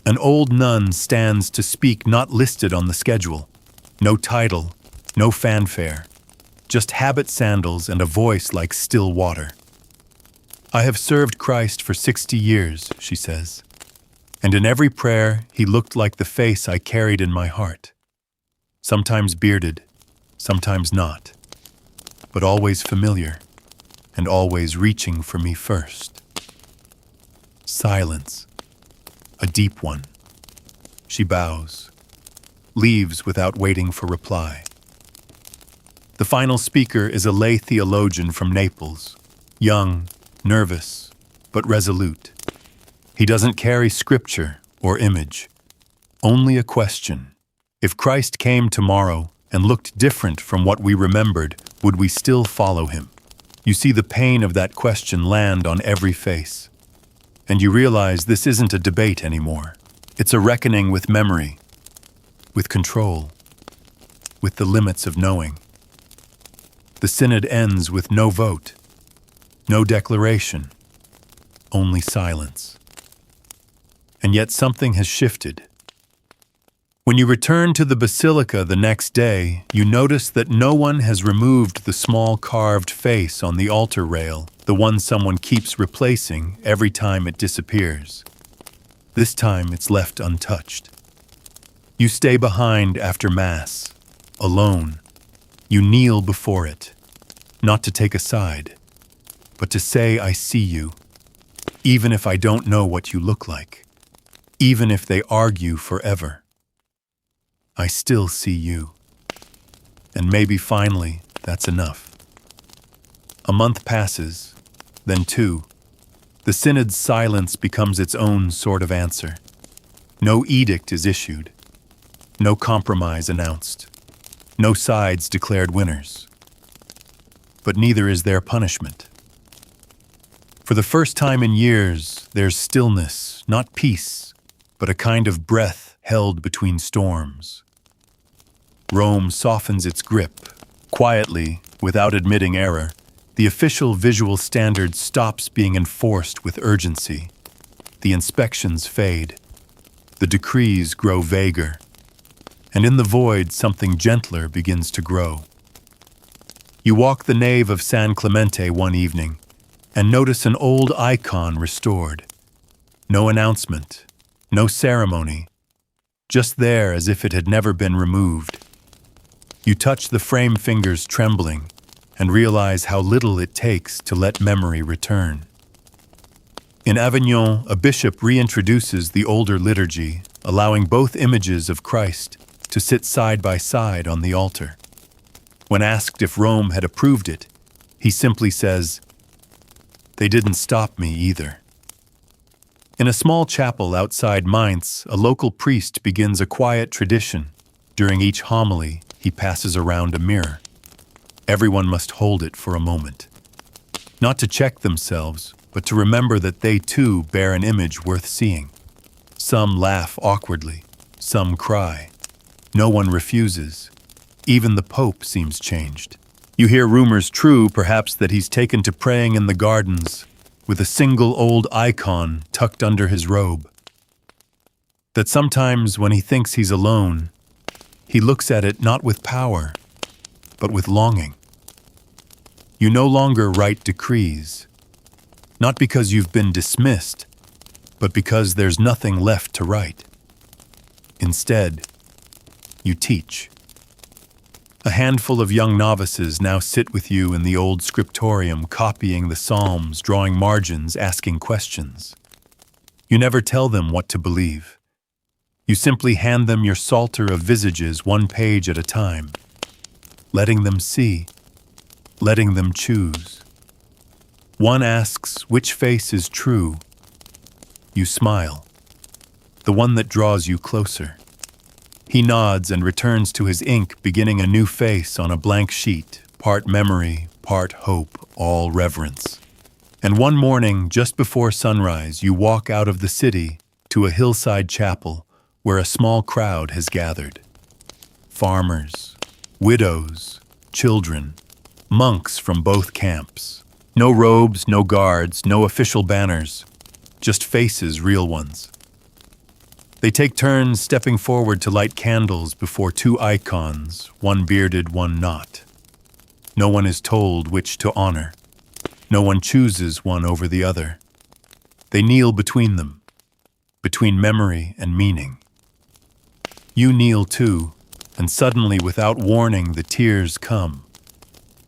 [SPEAKER 1] An old nun stands to speak, not listed on the schedule. No title, no fanfare, just habit sandals and a voice like still water. I have served Christ for 60 years, she says, and in every prayer he looked like the face I carried in my heart. Sometimes bearded, sometimes not, but always familiar and always reaching for me first. Silence, a deep one. She bows. Leaves without waiting for reply. The final speaker is a lay theologian from Naples, young, nervous, but resolute. He doesn't carry scripture or image, only a question. If Christ came tomorrow and looked different from what we remembered, would we still follow him? You see the pain of that question land on every face. And you realize this isn't a debate anymore. It's a reckoning with memory, with control, with the limits of knowing. The synod ends with no vote, no declaration, only silence. And and yet something has shifted. When you return to the basilica the next day, you notice that no one has removed the small carved face on the altar rail, the one someone keeps replacing every time it disappears. This time it's left untouched. You stay behind after Mass, alone. You kneel before it, not to take a side, but to say, "I see you," even if I don't know what you look like, even if they argue forever. I still see you. And maybe finally, that's enough. A month passes, then two. The synod's silence becomes its own sort of answer. No edict is issued. No compromise announced. No sides declared winners. But neither is there punishment. For the first time in years, there's stillness, not peace, but a kind of breath held between storms. Rome softens its grip. Quietly, without admitting error, the official visual standard stops being enforced with urgency. The inspections fade. The decrees grow vaguer. And in the void, something gentler begins to grow. You walk the nave of San Clemente one evening and notice an old icon restored. No announcement, no ceremony, just there as if it had never been removed. You touch the frame fingers trembling and realize how little it takes to let memory return. In Avignon, a bishop reintroduces the older liturgy, allowing both images of Christ to sit side by side on the altar. When asked if Rome had approved it, he simply says, "They didn't stop me either." In a small chapel outside Mainz, a local priest begins a quiet tradition. During each homily, he passes around a mirror. Everyone must hold it for a moment. Not to check themselves, but to remember that they too bear an image worth seeing. Some laugh awkwardly, some cry. No one refuses. Even the Pope seems changed. You hear rumors true, perhaps, that he's taken to praying in the gardens with a single old icon tucked under his robe. That sometimes when he thinks he's alone, he looks at it not with power, but with longing. You no longer write decrees, not because you've been dismissed, but because there's nothing left to write. Instead, you teach. A handful of young novices now sit with you in the old scriptorium, copying the Psalms, drawing margins, asking questions. You never tell them what to believe. You simply hand them your psalter of visages, one page at a time, letting them see, letting them choose. One asks, which face is true? You smile, the one that draws you closer. He nods and returns to his ink, beginning a new face on a blank sheet, part memory, part hope, all reverence. And one morning, just before sunrise, you walk out of the city to a hillside chapel where a small crowd has gathered. Farmers, widows, children, monks from both camps. No robes, no guards, no official banners, just faces, real ones. They take turns stepping forward to light candles before two icons, one bearded, one not. No one is told which to honor. No one chooses one over the other. They kneel between them, between memory and meaning. You kneel too, and suddenly, without warning, the tears come.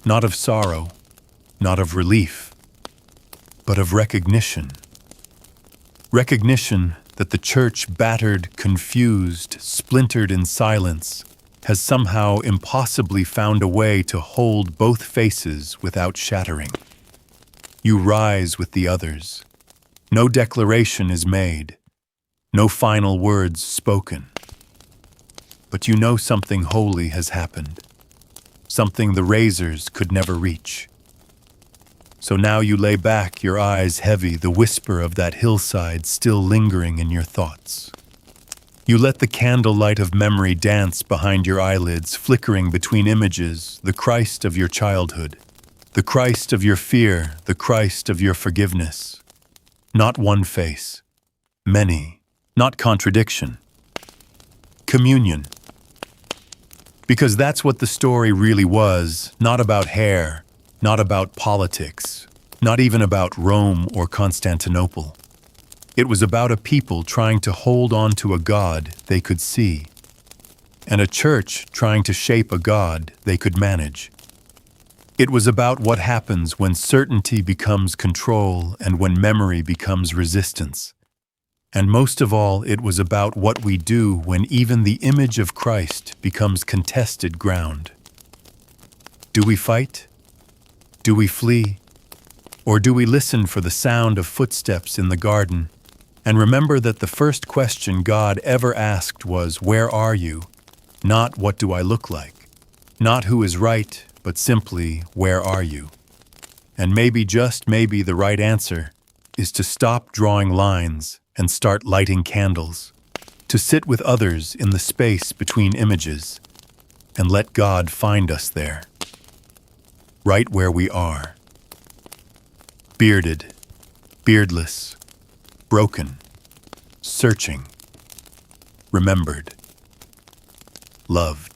[SPEAKER 1] Not of sorrow, not of relief, but of recognition. Recognition that the church, battered, confused, splintered in silence, has somehow impossibly found a way to hold both faces without shattering. You rise with the others. No declaration is made, no final words spoken. But you know something holy has happened, something the razors could never reach. So now you lay back, your eyes heavy, the whisper of that hillside still lingering in your thoughts. You let the candlelight of memory dance behind your eyelids, flickering between images, the Christ of your childhood, the Christ of your fear, the Christ of your forgiveness. Not one face, many. not contradiction. Communion. Because that's what the story really was, not about hair, not about politics, not even about Rome or Constantinople. It was about a people trying to hold on to a God they could see, and a church trying to shape a God they could manage. It was about what happens when certainty becomes control and when memory becomes resistance. And most of all, it was about what we do when even the image of Christ becomes contested ground. Do we fight? Do we flee? Or do we listen for the sound of footsteps in the garden and remember that the first question God ever asked was, "Where are you?" Not "What do I look like?" Not who is right, but simply, "Where are you?" And maybe, just maybe, the right answer is to stop drawing lines and start lighting candles, to sit with others in the space between images, and let God find us there, right where we are. Bearded, beardless, broken, searching, remembered, loved.